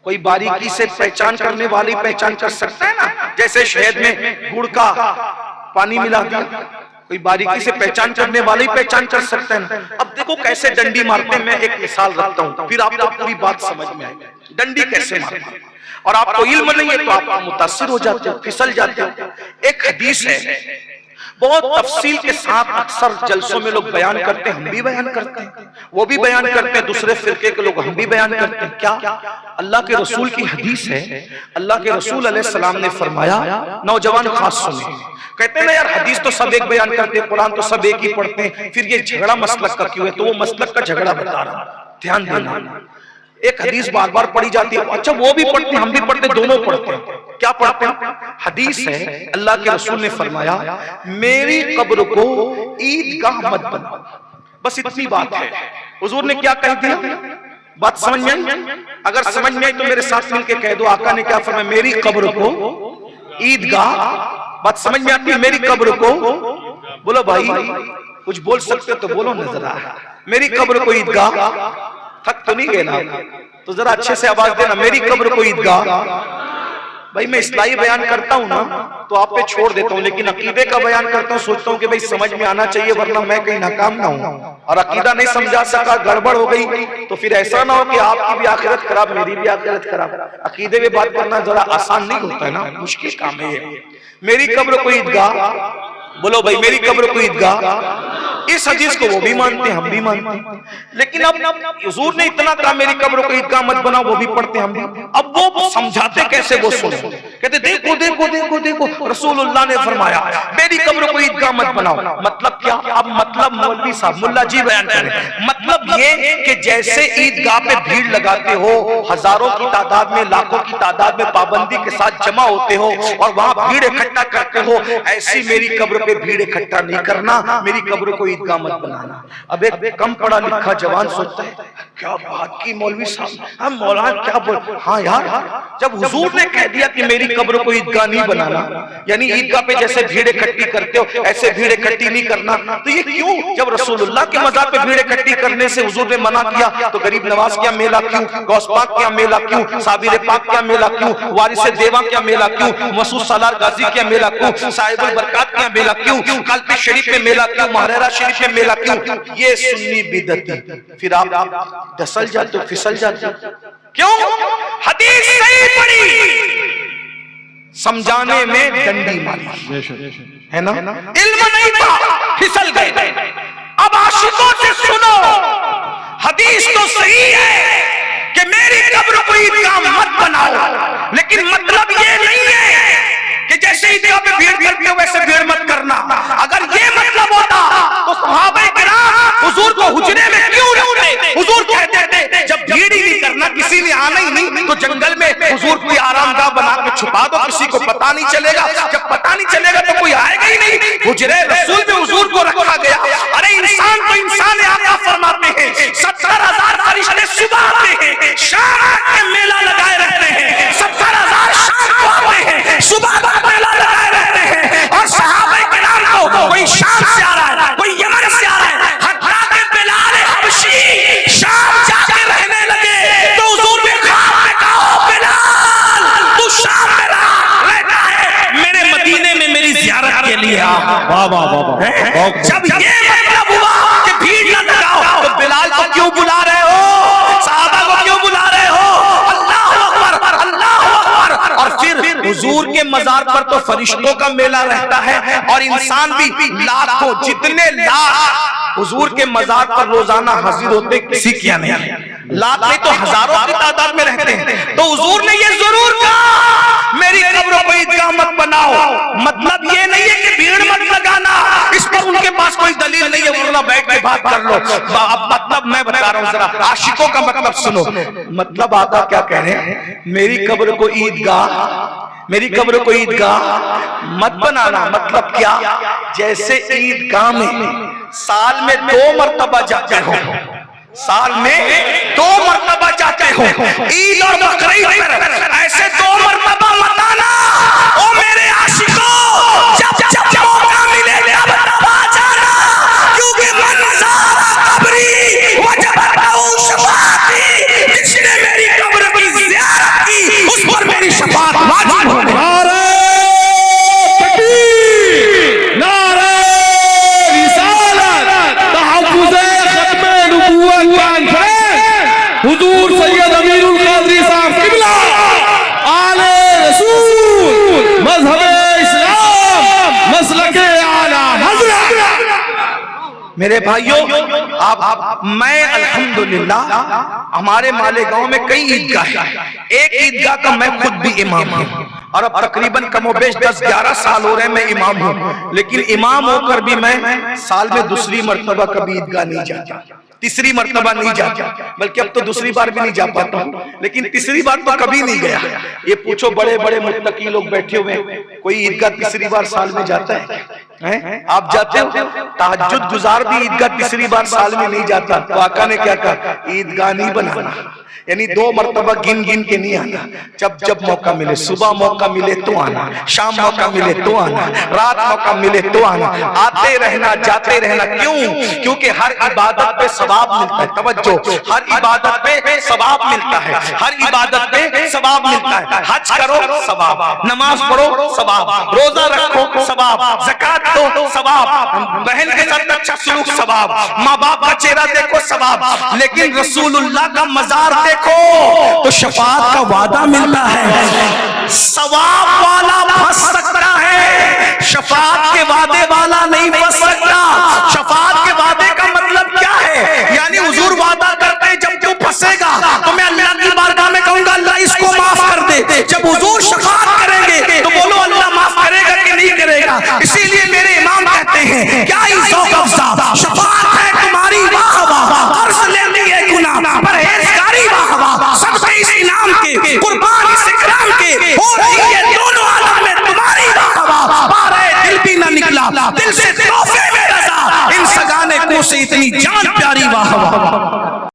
کوئی باریکی سے پہچان کرنے والی پہچان کر سکتا ہے نا, جیسے شہد میں گڑ کا پانی ملا دیا, کوئی باریکی سے پہچان کرنے والی پہچان کر سکتا ہے نا. اب دیکھو کیسے ڈنڈی مارتے ہیں, میں ایک مثال رکھتا ہوں پھر آپ کو پوری بات سمجھ میں آئے گی ڈنڈی کیسے مارتے ہیں. اور آپ کو علم نہیں ہے تو آپ متاثر ہو جاتے ہو, پھسل جاتے ہو. ایک حدیث ہے, بہت تفصیل کے ساتھ اکثر جلسوں میں لوگ بیان کرتے ہیں, ہم بھی بیان کرتے ہیں, وہ بھی بیان کرتے ہیں, دوسرے فرقے کے لوگ ہم بھی بیان کرتے ہیں. کیا اللہ کے رسول کی حدیث ہے. اللہ کے رسول علیہ السلام نے فرمایا, نوجوان خاص سنیں, کہتے ہیں یار حدیث تو سب ایک بیان کرتے ہیں, قرآن تو سب ایک ہی پڑھتے ہیں, پھر یہ جھگڑا مسلک کا کیوں ہے؟ تو وہ مسلک کا جھگڑا بتا رہا ہوں, دھیان دینا. ایک حدیث بار بار پڑھی جاتی ہے, اچھا وہ بھی پڑھتے ہیں, ہم بھی پڑھتے ہیں, دونوں پڑھتے ہیں. کیا پڑھتے ہیں؟ حدیث ہے, اللہ کے رسول نے فرمایا میری قبر کو عیدگاہ مت بناؤ. بس اتنی بات ہے. حضور نے کیا کہہ دیا؟ بات سمجھ میں آئی؟ اگر سمجھ میں آئی تو میرے ساتھ مل کے کہہ دو, آقا نے کیا فرمایا؟ میری قبر کو عیدگاہ. بات سمجھ میں آتی ہے؟ میری قبر کو, بولو بھائی کچھ بول سکتے تو بولو نا ذرا, میری قبر کو عیدگاہ. تھک تو نہیں گئے نا تو ذرا اچھے سے آواز دینا, میری قبر کو عیدگاہ. بھائی میں اصلاحی بیان کرتا ہوں نا تو آپ پہ چھوڑ دیتا ہوں, لیکن عقیدے کا بیان کرتا ہوں سوچتا ہوں کہ بھئی سمجھ میں آنا چاہیے, ورنہ میں کہیں ناکام نہ ہوں. اور عقیدہ نہیں سمجھا سکا, گڑبڑ ہو گئی تو پھر ایسا نہ ہو کہ آپ کی بھی آخرت خراب, میری بھی آخرت خراب. عقیدے میں بات کرنا ذرا آسان نہیں ہوتا ہے نا, مشکل کام ہے یہ. میری قبر کو عیدگاہ, بولو بھائی میری قبر کو عیدگاہ. اس حدیث کو وہ بھی مانتے ہیں, ہم بھی مانتے ہیں, لیکن اب حضور نے اتنا کہا میری قبر کو عیدگاہ مت بنا, وہ بھی پڑھتے ہیں, ہم بھی. اب وہ سمجھاتے کیسے وہ سنیں. کہتے دیکھو دیکھو دیکھو دیکھو رسول اللہ نے فرمایا میری قبر کو عیدگاہ مت بناؤ. مطلب کیا؟ اب مطلب مولوی صاحب ملا جی بیان کریں. مطلب یہ کہ جیسے عیدگاہ پہ بھیڑ لگاتے ہو، ہزاروں کی تعداد میں، لاکھوں کی تعداد میں پابندی کے ساتھ جمع ہوتے ہو اور وہاں بھیڑ اکٹھا کرتے ہو، ایسی میری قبر پہ بھیڑ اکٹھا نہیں کرنا، میری قبر کو عیدگاہ مت بنانا. اب ایک کم پڑھا لکھا جوان سوچتا ہے کیا بات کی مولوی صاحب، ہم مولانا کیا بول. ہاں یار، جب حضور نے کہہ دیا کہ میری قبر کو عیدگاہ نہیں بنانا، یعنی عیدگاہ پہ جیسے بھیڑ اکٹھی کرتے ہو ایسے بھیڑ اکٹھی نہیں کرنا، تو یہ کیوں؟ جب رسول اللہ کے مزار پہ بھیڑ اکٹھی کرنے سے حضور نے منع کیا تو غریب نواز کیا میلہ کیوں، غوث پاک کیا میلہ کیوں، صابر پاک کیا میلہ کیوں، وارث دیواں کیا میلہ کیوں، مسعود سالار غازی کیا میلہ کیوں، صاحب البرکات کیا میلہ کیوں، قلب شریف میں میلہ کیوں، مہرہ شریف میں میلہ کیوں؟ یہ سنی بدعتی. پھر آپ دسل جاتے ہو، پھسل جاتے ہو. کیوں؟ حدیث صحیح پڑھی، سمجھانے میں ڈنڈی ماری ہے نا، علم نہیں تھا پھسل گئے. اب عاشقوں سے سنو، حدیث تو صحیح ہے کہ میری قبر کو عیدگاہ مت بناؤ، لیکن مطلب یہ نہیں ہے کہ جیسے عیدگاہ پہ بھیڑ کرتے ہو ویسے بھیڑ مت کرنا. اگر یہ مطلب ہوتا تو صحابہ کرام حضور کو حجرے میں کیوں رکھتے؟ حضور کہتے تھے جب بھیڑ ہی نہیں کرنا، کسی نے آنا ہی نہیں، تو جنگل میں حضور کی آرام گاہ بنا کے چھپا دو، کسی کو پتہ نہیں چلے گا. جب پتہ نہیں چلے گا تو کوئی آئے گا ہی نہیں. حجرے رسول میں حضور کو رکھا گیا. ارے انسان تو انسان آقا فرماتے ہیں 70,000 فرشتے صبح آتے ہیں، شام کے میلہ لگائے رہتے ہیں، 70,000 شام کو آتے ہیں، صبح میلہ لگائے رہتے ہیں. اور صحابہ کرام کو کوئی شام سے آ رہا ہے، کوئی یمن سے آ رہا ہے، حتیٰ کہ بلال حبشی شام جا کے رہنے لگے تو حضور نے خواب میں کہا بلال تو شام میں رہتا ہے، میرے مدینے میں میری زیارت کے لیے آ. جب یہ مطلب ہوا کہ بھیڑ نہ لگاؤ تو بلال کو کیوں بلا رہے ہو، صحابہ کو کیوں بلا رہے ہو؟ اللہ اکبر اللہ اکبر. اور پھر حضور کے مزار پر تو فرشتوں کا میلہ رہتا ہے اور انسان بھی لاکھوں، جتنے لاکھ حضور کے مزار پر روزانہ حاضر ہوتے کسی کیا نہیں، لاکھ نہیں تو ہزاروں کی تعداد میں رہتے ہیں. تو حضور نے یہ ضرور کہا میری قبر کو عیدگاہ مت بناؤ. مطلب یہ نہیں ہے کہ بھیڑ مت لگانا، اس پر ان کے پاس کوئی دلیل نہیں ہے، ورنہ بیٹھ کے بات کر لو. اب مطلب میں بتا رہا ہوں، ذرا عاشقوں کا مطلب سنو. مطلب آقا کیا کہہ رہے ہیں؟ میری قبر کو عیدگاہ مت بنانا. مطلب کیا؟ جیسے عیدگاہ میں سال میں 2 مرتبہ جاتے ہو، سال میں 2 مرتبہ جاتے ہو، عید اور بقرعید پر ایسے 2 مرتبہ مت آنا. او میرے عاشقوں، جب موقع ملے تب آ جانا، کیونکہ من زار قبری وجبت لہ شفاعتی. جس نے میری قبر کی زیارت کی اس پر میری شفاعت واجب ہوگی. حضور سید امیر القادری صاحب قبلہ آل رسول مذہب اسلام مسلک اعلی حضرت. میرے بھائیوں، میں الحمدللہ ہمارے مالیگاؤں میں کئی عیدگاہ ہیں، ایک عیدگاہ کا میں خود بھی امام ہوں اور اب تقریباً کم و بیش 10-11 سال ہو رہے ہیں میں امام ہوں. لیکن امام ہو کر بھی میں سال میں دوسری مرتبہ کبھی عیدگاہ نہیں جاتا، تیسری مرتبہ نہیں جاتا، بلکہ اب تو دوسری بار بھی نہیں جا پاتا ہوں، لیکن تیسری بار تو کبھی نہیں گیا. یہ پوچھو بڑے بڑے متقی لوگ بیٹھے ہوئے، کوئی عیدگاہ تیسری بار سال میں جاتا ہے؟ آپ جاتے ہو؟ تہجد گزار بھی عیدگاہ تیسری بار سال میں نہیں جاتا. تو آقا نے کیا کہا؟ عیدگاہ نہیں بنانا، یعنی 2 مرتبہ گن گن کے نہیں آنا، جب موقع ملے، صبح موقع ملے تو آنا، شام موقع ملے تو آنا، رات موقع ملے تو آنا. آتے رہنا، جاتے رہنا. کیونکہ ہر عبادت پہ ثواب ملتا ہے. توجہ، ہر عبادت پہ ثواب ملتا ہے، ہر عبادت پہ ثواب ملتا ہے. حج کرو ثواب، نماز پڑھو ثواب، روزہ رکھو ثواب، زکات دو ثواب، بہن کے ساتھ اچھا سلوک ثواب، ماں باپ کا چہرہ دیکھو ثواب. لیکن رسول اللہ کا مزار دیکھو تو شفاعت کا وعدہ ملتا ہے. ثواب والا پھنس سکتا ہے، شفاعت کے وعدے والا نہیں پھنس سکتا. شفاعت کے وعدے کا مطلب کیا ہے؟ یعنی حضور وعدہ کرتے ہیں جب تو پھنسے گا تو میں اللہ کی بارگاہ میں کہوں گا اللہ اس کو معاف کر دے. جب حضور شفاعت کریں گے قربان اس اکرام کے ہو رہی ہے دونوں عالم میں تمہاری واہ واہ، پارے دل بھی نہ نکلا دل سے تحفے میں رضا، ان سگانے کو سے اتنی جان پیاری واہ واہ۔